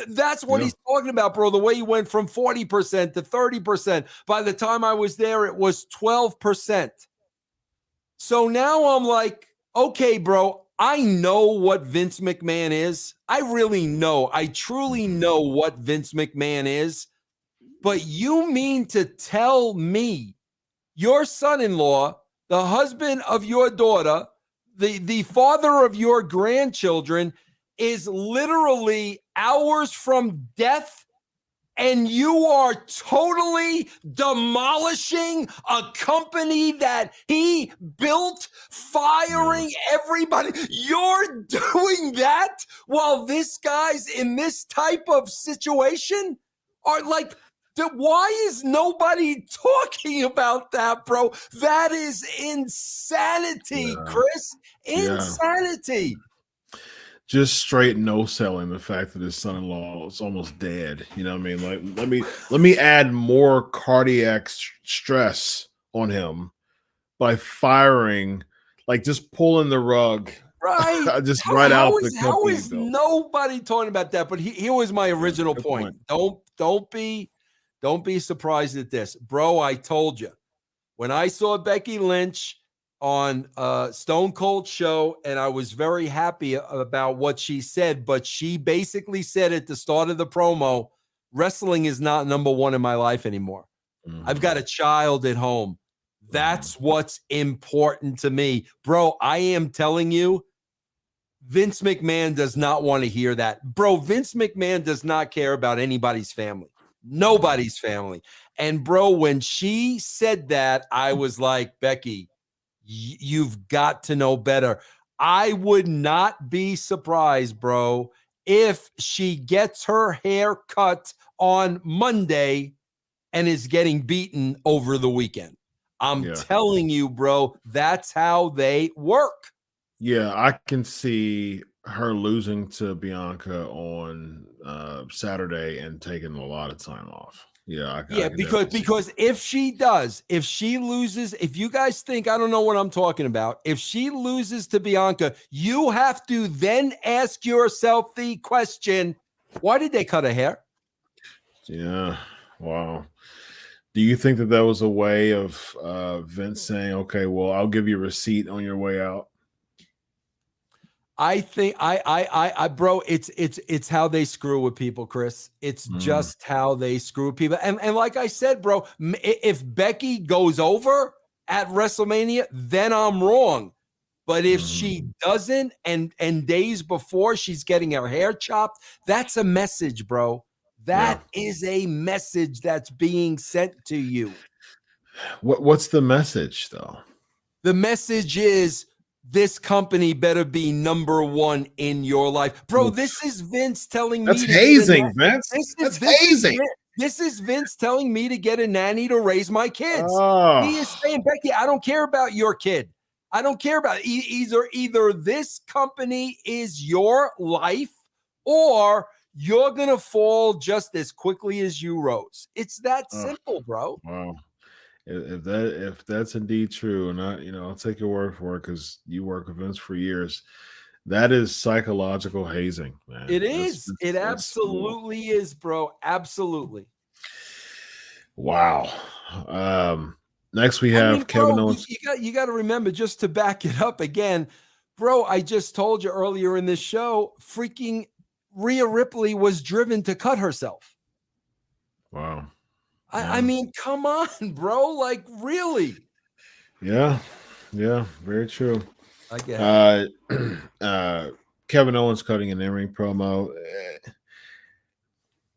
That's what he's talking about, bro. The way he went from 40% to 30%. By the time I was there, it was 12%. So now I'm like, okay, bro, I know what Vince McMahon is. I really know. I truly know what Vince McMahon is. But you mean to tell me your son-in-law, the husband of your daughter, the father of your grandchildren, is literally hours from death, and you are totally demolishing a company that he built, firing everybody. You're doing that while this guy's in this type of situation? Are like, why is nobody talking about that, bro? That is insanity, Chris. Insanity. Just straight no selling the fact that his son-in-law is almost dead. You know what I mean? Like, let me add more cardiac stress on him by firing, like just pulling the rug, right? just right out the How company is built. nobody talking about that? But here was my original point. Don't be surprised at this, bro. I told you when I saw Becky Lynch on Stone Cold show, and I was very happy about what she said, but she basically said at the start of the promo, wrestling is not number one in my life anymore. I've got a child at home. That's what's important to me. Bro, I am telling you, Vince McMahon does not want to hear that. Bro, Vince McMahon does not care about anybody's family. Nobody's family. And bro, when she said that, I was like, Becky, you've got to know better. I would not be surprised, bro, if she gets her hair cut on Monday and is getting beaten over the weekend. I'm telling you, bro, that's how they work. Yeah, I can see her losing to Bianca on Saturday and taking a lot of time off. Yeah, because if she loses, if you guys think I don't know what I'm talking about, if she loses to Bianca, you have to then ask yourself the question, why did they cut her hair? Yeah, wow. Do you think that was a way of Vince saying, okay, well, I'll give you a receipt on your way out? I think bro, it's how they screw with people, Chris. It's just how they screw with people. And like I said, bro, if Becky goes over at WrestleMania, then I'm wrong. But if she doesn't, and days before she's getting her hair chopped, that's a message, bro. That is a message that's being sent to you. What's the message, though? The message is, this company better be number one in your life. Bro, this is Vince telling me to hazing, Vince. That's hazing. This is Vince telling me to get a nanny to raise my kids. Oh. He is saying, Becky, I don't care about your kid. I don't care about it. Either this company is your life or you're going to fall just as quickly as you rose. It's that simple, bro. Wow. If that's indeed true, and I'll take your word for it because you work with Vince for years. That is psychological hazing, man. It is. It That's absolutely is, bro. Absolutely. wow. Next we have Kevin bro, Owens. you got to remember, just to back it up again, bro. I just told you earlier in this show, freaking Rhea Ripley was driven to cut herself. Wow. I mean, come on, bro. Like, really? Yeah. Yeah. Very true. I get Kevin Owens cutting an in-ring promo.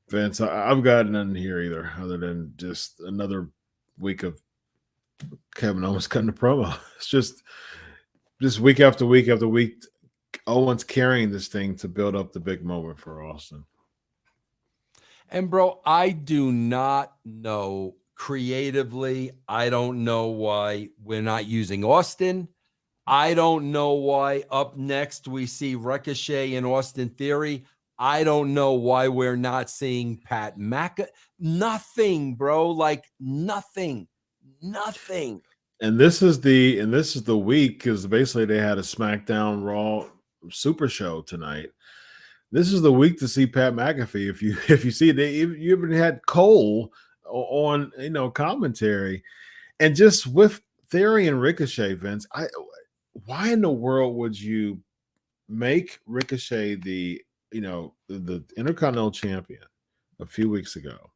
Vince, I've got nothing here either, other than just another week of Kevin Owens cutting a promo. It's just week after week after week, Owens carrying this thing to build up the big moment for Austin. And bro, I do not know creatively. I don't know why we're not using Austin. I don't know why up next we see Ricochet and Austin Theory. I don't know why we're not seeing Pat McAfee. Nothing, bro. Like nothing. And this is the week, because basically they had a SmackDown Raw Super Show tonight. This is the week to see Pat McAfee. If you see it, you even had Cole on commentary, and just with Theory and Ricochet, Vince. Why in the world would you make Ricochet the Intercontinental Champion a few weeks ago?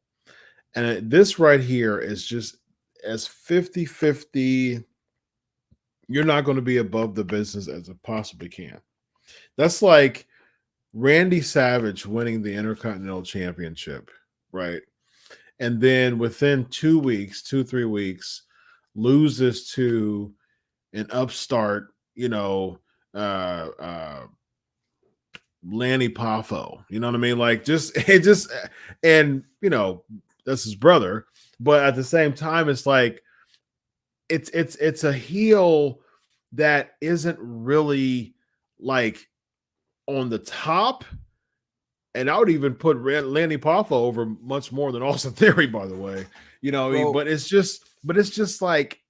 And this right here is just as 50-50. You're not going to be above the business as it possibly can. That's like Randy Savage winning the Intercontinental Championship, right? And then within 3 weeks, loses to an upstart, Lanny Poffo. You know what I mean? Like and that's his brother, but at the same time, it's like it's a heel that isn't really like on the top. And I would even put Lanny Poffo over much more than Austin Theory, by the way. But it's just like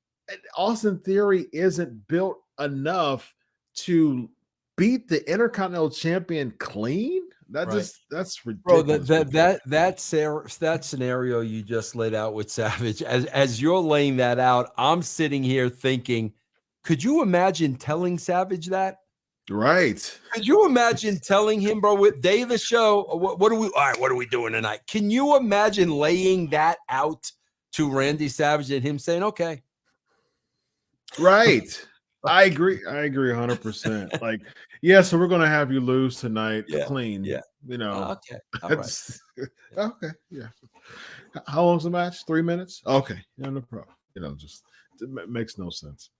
Austin Theory isn't built enough to beat the Intercontinental Champion clean. That's ridiculous. Bro, that scenario you just laid out with Savage, as you're laying that out, I'm sitting here thinking, could you imagine telling Savage that? Right. Could you imagine telling him, bro, with day of the show, what are we doing tonight? Can you imagine laying that out to Randy Savage and him saying, okay. Right. I agree 100%. Like, so we're going to have you lose tonight clean. Yeah. Okay. All right. Okay. Yeah. How long's the match? 3 minutes? Okay. Yeah, no problem. Just it makes no sense.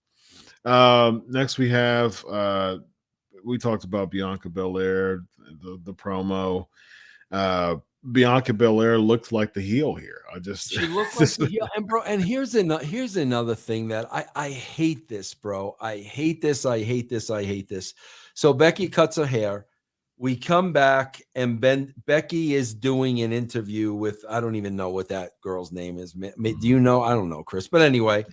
Next we have we talked about Bianca Belair, the promo. Bianca Belair looked like the heel here. She looked like the heel. And bro, and here's another thing that I hate this, bro. I hate this. So Becky cuts her hair. We come back and Becky is doing an interview with, I don't even know what that girl's name is. Do you know? I don't know, Chris. But anyway,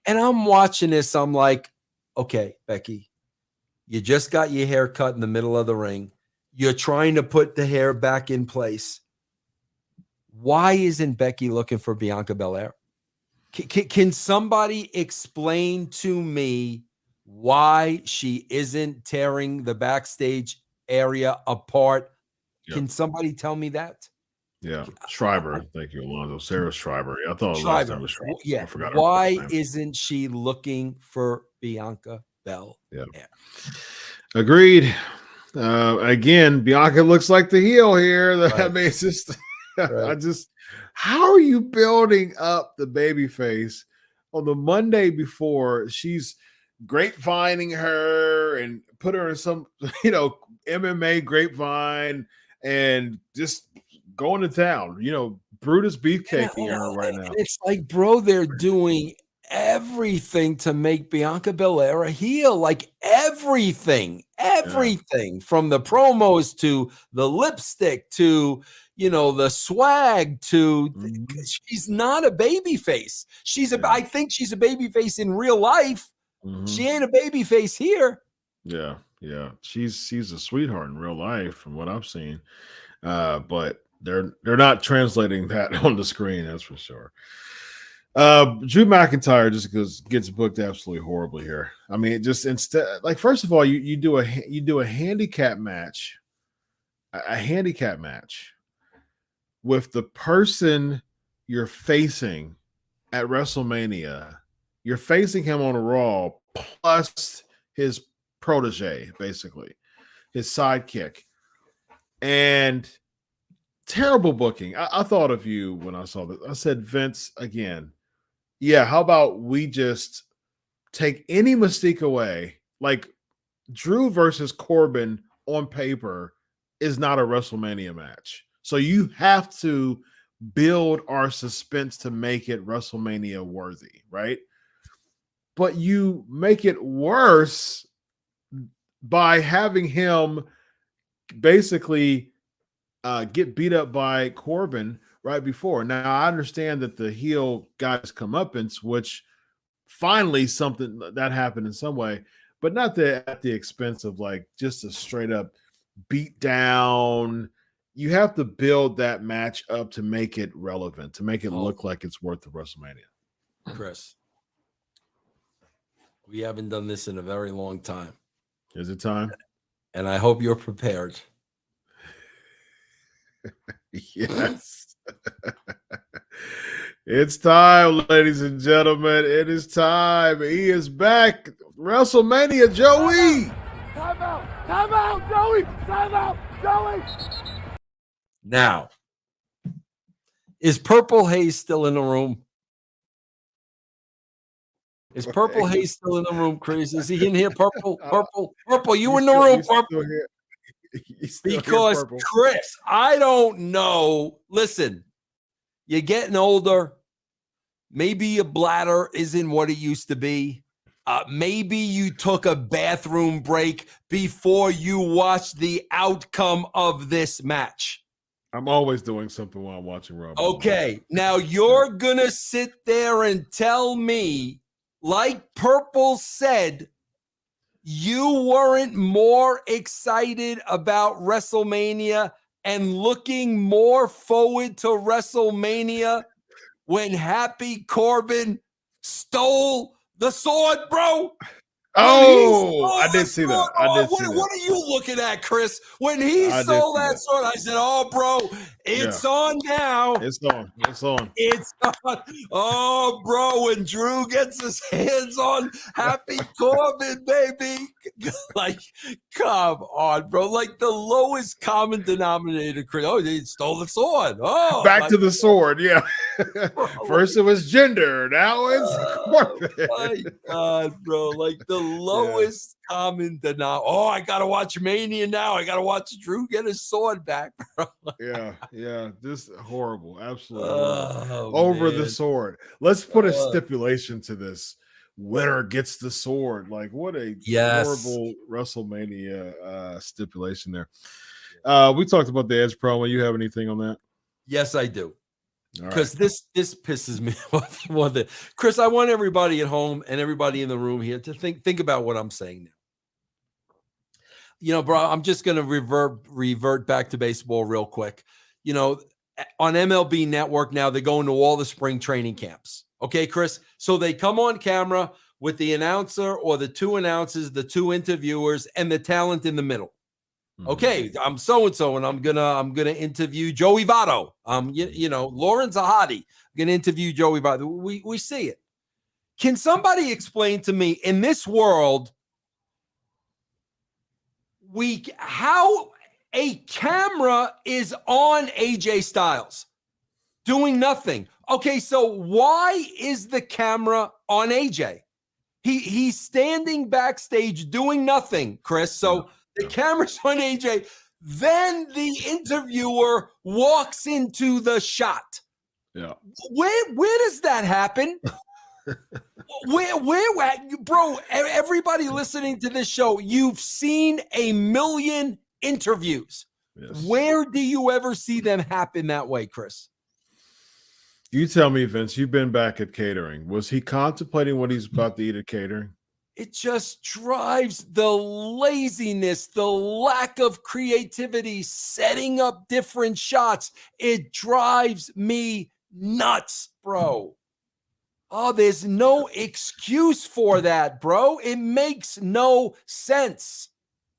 and I'm watching this. I'm like, okay, Becky, you just got your hair cut in the middle of the ring. You're trying to put the hair back in place. Why isn't Becky looking for Bianca Belair? Can somebody explain to me why she isn't tearing the backstage area apart? Yep. Can somebody tell me that? Yeah, Schreiber. Thank you, Alonzo. Sarah Schreiber. I thought last time was Schreiber. Yeah. I forgot. Why isn't she looking for Bianca Belair? Yeah. Agreed. Again, Bianca looks like the heel here. Right. I mean, it's just, how are you building up the baby face on the Monday before? She's grapevining her and put her in some, MMA grapevine and just going to town, Brutus beefcaking her right now. It's like, bro, they're doing everything to make Bianca Belair a heel, like everything from the promos to the lipstick to the swag to she's not a baby face. I think she's a baby face in real life. She ain't a baby face here. Yeah. Yeah. She's a sweetheart in real life, from what I've seen. But they're not translating that on the screen, that's for sure. Drew McIntyre just gets booked absolutely horribly here. I mean, just instead, like, first of all, you do a handicap match, a handicap match with the person you're facing at WrestleMania. You're facing him on a Raw plus his protege, basically his sidekick, and terrible booking. I thought of you when I saw this. I said, Vince, again. Yeah, how about we just take any mystique away? Like, Drew versus Corbin on paper is not a WrestleMania match. So you have to build our suspense to make it WrestleMania worthy, right? But you make it worse by having him basically get beat up by Corbin right before. Now, I understand that the heel got his comeuppance, which finally something that happened in some way, but not at the expense of like just a straight up beat down. You have to build that match up to make it relevant, to make it look like it's worth the WrestleMania. Chris, we haven't done this in a very long time. Is it time? And I hope you're prepared. Yes. It's time, ladies and gentlemen. It is time. He is back. WrestleMania, Joey. Time out, Joey. Time out, Joey. Now, is Purple Haze still in the room? Is Purple Haze still in the room, Chris? Is he in here? Purple, you in the room, Purple? Because, Chris, I don't know. Listen, you're getting older. Maybe your bladder isn't what it used to be. Maybe you took a bathroom break before you watched the outcome of this match. I'm always doing something while I'm watching Raw. Okay, now you're going to sit there and tell me, like Purple said, you weren't more excited about WrestleMania and looking more forward to WrestleMania when Happy Corbin stole the sword, bro? Oh, I did see that. What are you looking at, Chris? When he stole that sword, I said, "Oh, bro, it's on now. It's on. It's on. Oh, bro, when Drew gets his hands on Happy Corbin, baby, like, come on, bro. Like the lowest common denominator, Chris. Oh, they stole the sword. Oh, back to the sword. Yeah. First it was gender. Now it's Corbin. My God, bro. Like the lowest common denominator. Oh, I gotta watch Mania now. I gotta watch Drew get his sword back, bro. Yeah. Just horrible. Absolutely over the sword. Let's put a stipulation to this. Winner gets the sword. Like, what a horrible WrestleMania stipulation there. We talked about the Edge promo. You have anything on that? Yes, I do. Because this pisses me off. Chris, I want everybody at home and everybody in the room here to think about what I'm saying now. You know, bro, I'm just going to revert back to baseball real quick. You know, on MLB Network now, they're going to all the spring training camps. Okay, Chris? So they come on camera with the announcer or the two announcers, the two interviewers, and the talent in the middle. Okay, I'm so-and-so, and I'm gonna interview Joey Votto. You know, Lauren Zahadi. I'm gonna interview Joey Votto. We see it. Can somebody explain to me in this world how a camera is on AJ Styles doing nothing? Okay, so why is the camera on AJ? He's standing backstage doing nothing, Chris. So the camera's on AJ. Then the interviewer walks into the shot. Yeah. Where does that happen? where, bro, everybody listening to this show, you've seen a million interviews. Yes. Where do you ever see them happen that way, Chris? You tell me, Vince, you've been back at catering. Was he contemplating what he's about to eat at catering? It just drives the laziness, the lack of creativity, setting up different shots. It drives me nuts, bro. Oh, there's no excuse for that, bro. It makes no sense.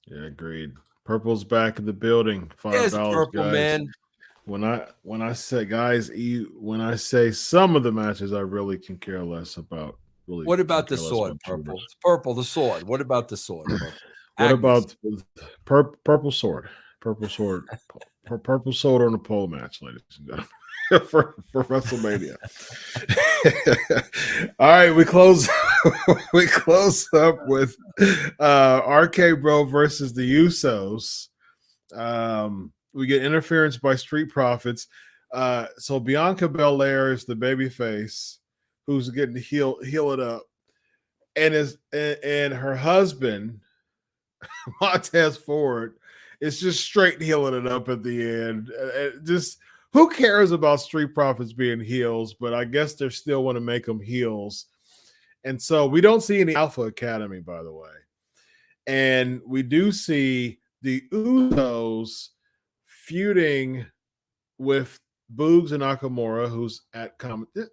Yeah, agreed. Purple's back in the building. Yes, $5, purple guys. man. When I say guys, when I say some of the matches, I really can care less about. Really, What about can the care less sword, about purple? shooters. It's purple, the sword. What about the sword, purple? What Agnes. about purple sword? Purple sword. Purple sword on the pole match, ladies and gentlemen, for WrestleMania. All right, we close. We close up with RK Bro versus the Usos. We get interference by Street Profits. So Bianca Belair is the baby face who's getting heal it up, and her husband Montez Ford is just straight healing it up at the end. Just who cares about Street Profits being heels? But I guess they still want to make them heels. And so we don't see any Alpha Academy, by the way. And we do see the Usos feuding with Boogs and Nakamura, who's at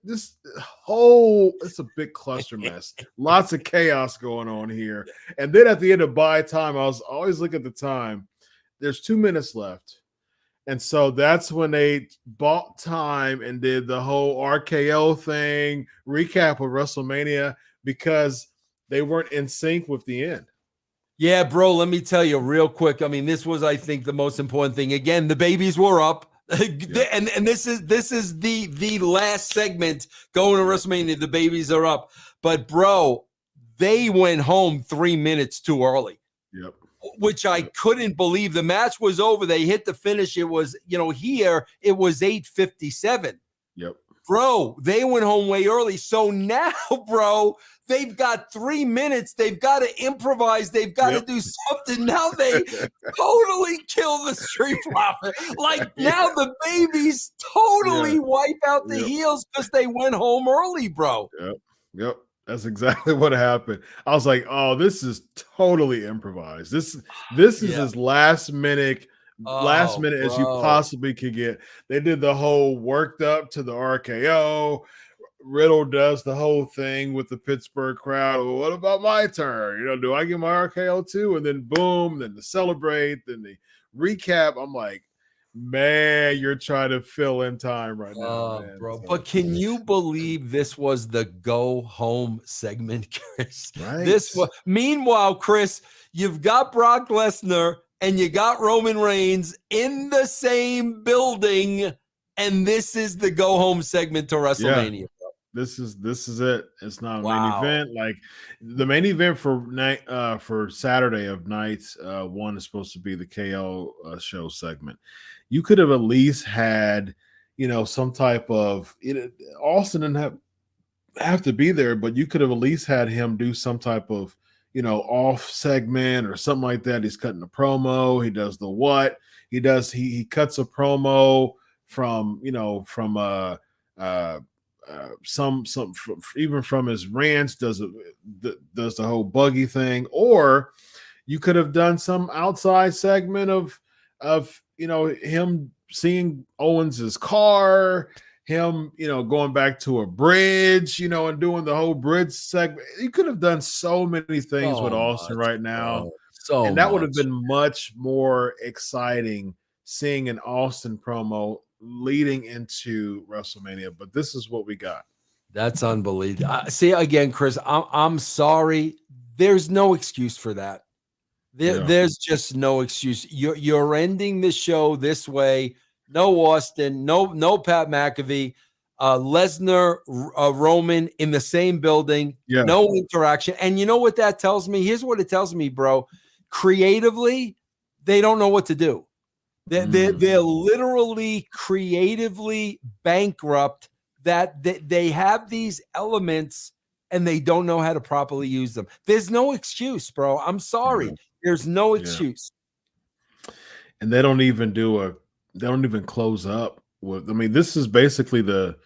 this whole, it's a big cluster mess. Lots of chaos going on here. And then at the end of buy time, I was always looking at the time. There's 2 minutes left. And so that's when they bought time and did the whole RKO thing, recap of WrestleMania, because they weren't in sync with the end. Yeah, bro, let me tell you real quick. I mean, this was, I think, the most important thing. Again, the babies were up. Yeah. And this is the last segment going to WrestleMania. The babies are up. But bro, they went home 3 minutes too early. Yep. Which I couldn't believe. The match was over. They hit the finish. It was, here it was 8:57. Yep. Bro, they went home way early. So now, bro, they've got 3 minutes. They've got to improvise. They've got to do something. Now they totally kill the Street Profit. Like now the babies totally wipe out the heels because they went home early, bro. Yep. That's exactly what happened. I was like, oh, this is totally improvised. This is as last minute as you possibly could get. They did the whole worked up to the RKO. Riddle does the whole thing with the Pittsburgh crowd. Well, what about my turn? Do I get my RKO too? And then boom, then the celebrate, then the recap. I'm like, man, you're trying to fill in time right now, man. Bro. So, but can you believe this was the go home segment, Chris? Right. Meanwhile, Chris, you've got Brock Lesnar and you got Roman Reigns in the same building, and this is the go home segment to WrestleMania. Yeah. This is it. It's not a main event. Like the main event for Saturday of night one is supposed to be the KO show segment. You could have at least had, some type of Austin didn't have to be there, but you could have at least had him do some type of, off segment or something like that. He's cutting a promo. He does the what he does. He cuts a promo from even from his ranch, does the whole buggy thing, or you could have done some outside segment of him seeing Owens's car, him going back to a bridge, and doing the whole bridge segment. You could have done so many things with Austin right now, and that would have been much more exciting seeing an Austin promo leading into WrestleMania, but this is what we got. That's unbelievable. See, again, Chris, I'm sorry. There's no excuse for that. There's just no excuse. You're ending the show this way. No Austin, no Pat McAfee, Lesnar, Roman in the same building. Yeah. No interaction. And you know what that tells me? Here's what it tells me, bro. Creatively, they don't know what to do. They're literally creatively bankrupt that they have these elements and they don't know how to properly use them. There's no excuse, bro. I'm sorry. Yeah. There's no excuse. And they don't even close up with, this is basically the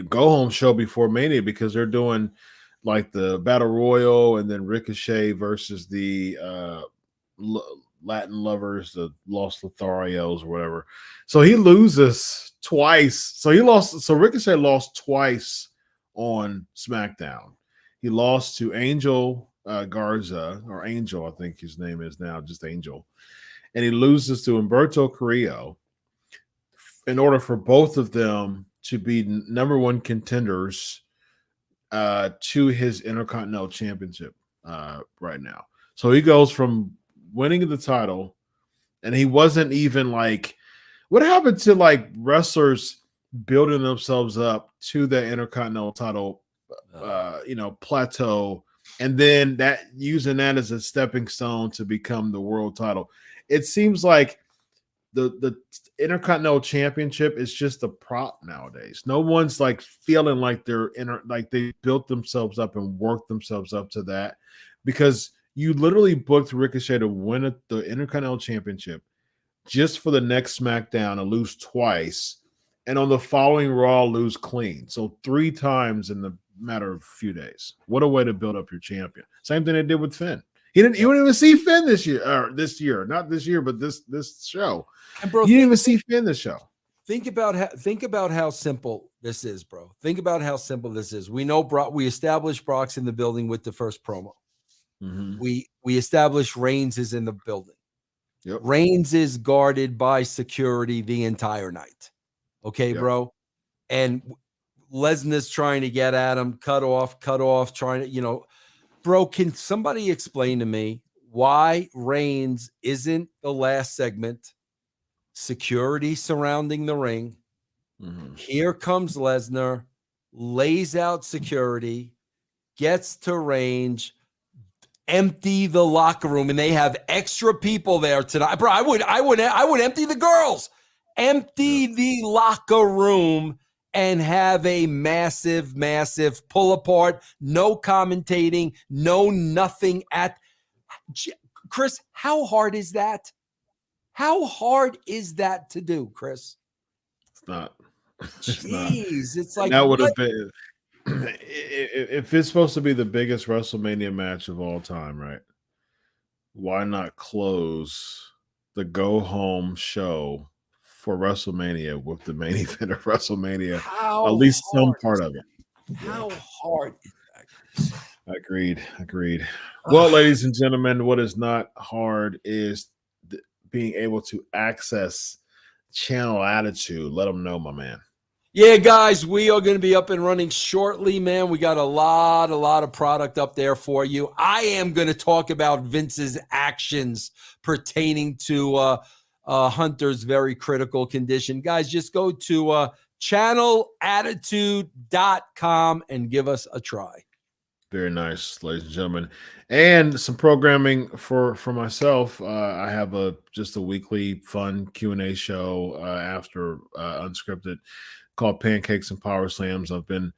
go home show before Mania, because they're doing like the Battle Royal, and then Ricochet versus the Latin lovers, the Los Lotharios or whatever. So he loses twice. So Ricochet lost twice on SmackDown. He lost to Angel Garza, or Angel, I think his name is now, just Angel. And he loses to Humberto Carrillo in order for both of them to be number one contenders to his Intercontinental Championship right now. So he goes from winning the title, and he wasn't even like, what happened to like wrestlers building themselves up to the Intercontinental title, plateau, and then using that as a stepping stone to become the world title? It seems like the Intercontinental Championship is just a prop nowadays. No one's like feeling like like they built themselves up and worked themselves up to that, because you literally booked Ricochet to win the Intercontinental Championship just for the next SmackDown and lose twice, and on the following Raw lose clean. So 3 times in the matter of a few days. What a way to build up your champion. Same thing they did with Finn. You didn't even see Finn this year, not this year, but this show. And bro, you didn't even see Finn this show. Think about how simple this is, bro. Think about how simple this is. We know we established Brock's in the building with the first promo. Mm-hmm. We established Reigns is in the building. Yep. Reigns is guarded by security the entire night. Okay, yep. Bro. And Lesnar's trying to get at him, cut off, trying to, bro, can somebody explain to me why Reigns isn't the last segment? Security surrounding the ring. Mm-hmm. Here comes Lesnar, lays out security, gets to range, empty the locker room, and they have extra people there tonight. Bro, I would empty the girls, empty the locker room, and have a massive pull apart, no commentating, no nothing at Chris. How hard is that? How hard is that to do, Chris? It's not. Jeez, it's like that would have been if it's supposed to be the biggest WrestleMania match of all time, right? Why not close the go home show for WrestleMania with the main event of WrestleMania? At least some part of it. How hard is that, Chris? Agreed. Well, ladies and gentlemen, what is not hard is being able to access Channel Attitude. Let them know, my man. Yeah, guys, we are going to be up and running shortly, man. We got a lot of product up there for you. I am going to talk about Vince's actions pertaining to Hunter's very critical condition. Guys, just go to channelattitude.com and give us a try. Very nice, ladies and gentlemen. And some programming for myself. I have just a weekly fun Q&A show after Unscripted called Pancakes and Power Slams. I've been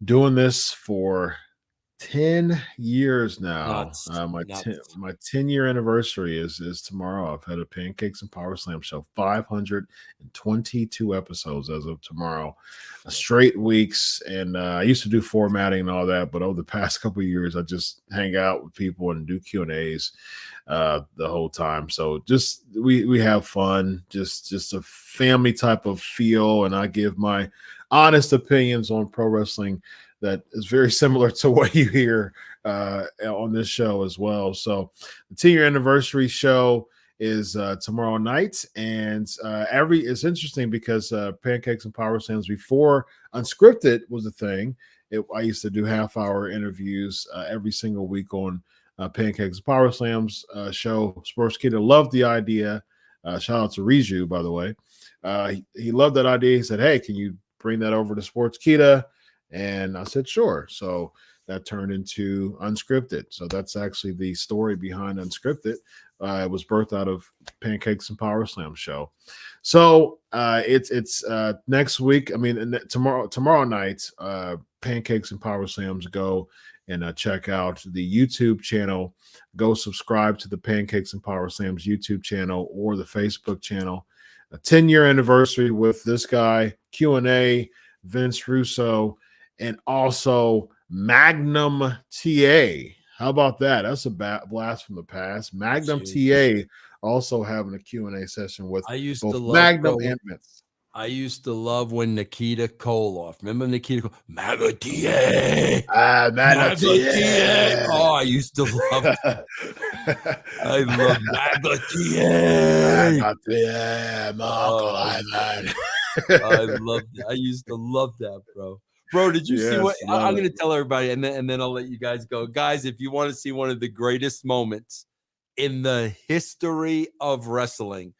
doing this for 10 years now. My 10-year anniversary is tomorrow. I've had a Pancakes and Power Slam show, 522 episodes as of tomorrow, straight weeks. And I used to do formatting and all that, but over the past couple of years, I just hang out with people and do Q&As the whole time. So just we have fun, just a family type of feel, and I give my honest opinions on pro wrestling that is very similar to what you hear on this show as well. So the 10-year anniversary show is tomorrow night, and it's interesting because Pancakes and Power Slams before Unscripted was a thing. I used to do half-hour interviews every single week on Pancakes and Power Slams show. Sports Kid loved the idea. Shout out to Riju, by the way. He loved that idea. He said, "Hey, can you bring that over to Sports Kita?" And I said, sure. So that turned into Unscripted. So that's actually the story behind Unscripted. It was birthed out of Pancakes and Power Slam show. So it's next week. I mean, tomorrow night, Pancakes and Power Slams. Go and check out the YouTube channel. Go subscribe to the Pancakes and Power Slams YouTube channel or the Facebook channel. A 10-year anniversary with this guy, Q&A, Vince Russo, and also Magnum TA. How about that? That's a blast from the past. Magnum TA also having a Q&A session with both Magnum and Vince. I used to love when Nikita Koloff. Remember Nikita? MAGA TA. MAGA TA. Oh, I used to love that. I love MAGA TA. I love that. I used to love that, bro. Bro, did you see what I'm going to tell everybody, and then I'll let you guys go. Guys, if you want to see one of the greatest moments in the history of wrestling,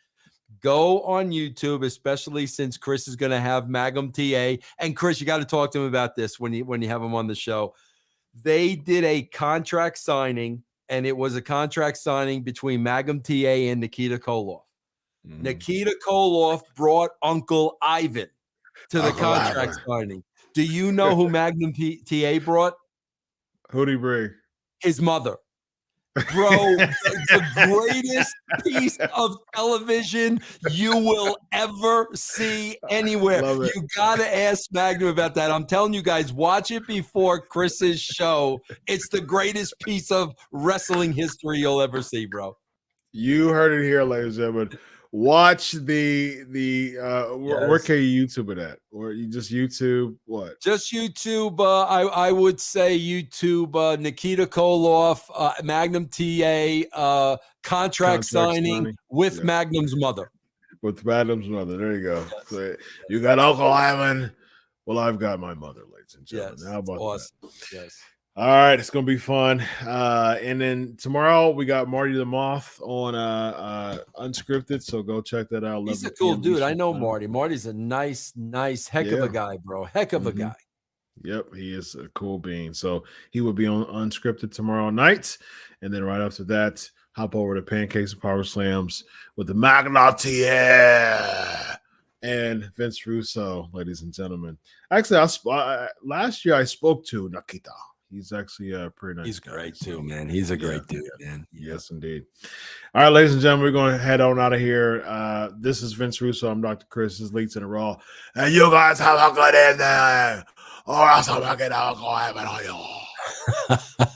go on YouTube, especially since Chris is going to have Magnum TA. And Chris, you got to talk to him about this when you have him on the show. They did a contract signing, and it was a contract signing between Magnum TA and Nikita Koloff. Nikita Koloff brought Uncle Ivan to the contract signing. Do you know who Magnum TA brought? Who'd he bring? His mother. Bro, the greatest piece of television you will ever see anywhere. You got to ask Magnum about that. I'm telling you guys, watch it before Chris's show. It's the greatest piece of wrestling history you'll ever see, bro. You heard it here, ladies and gentlemen. Watch the where can you YouTube it at? Or you just YouTube what? Just YouTube. I would say YouTube. Nikita Koloff, Magnum TA, contract signing with Magnum's mother. With Magnum's mother. There you go. Yes. So you got Uncle Ivan. Well, I've got my mother, ladies and gentlemen. How about that? Yes. All right, it's gonna be fun. And then tomorrow we got Marty the Moth on Unscripted, so go check that out. He's a cool dude. I know Marty. Marty's a nice heck of a guy, bro. Heck of a guy. Yep, he is a cool being. So he will be on Unscripted tomorrow night, and then right after that, hop over to Pancakes and Power Slams with the Magna TA and Vince Russo, ladies and gentlemen. Actually, last year I spoke to Nikita. He's actually a pretty nice. He's great too, man. He's a great dude, man. Yes, indeed. All right, ladies and gentlemen, we're going to head on out of here. This is Vince Russo. I'm Dr. Chris. This is Leeds in the Raw. And you guys have a good evening. Or else I'm going to get alcohol on you.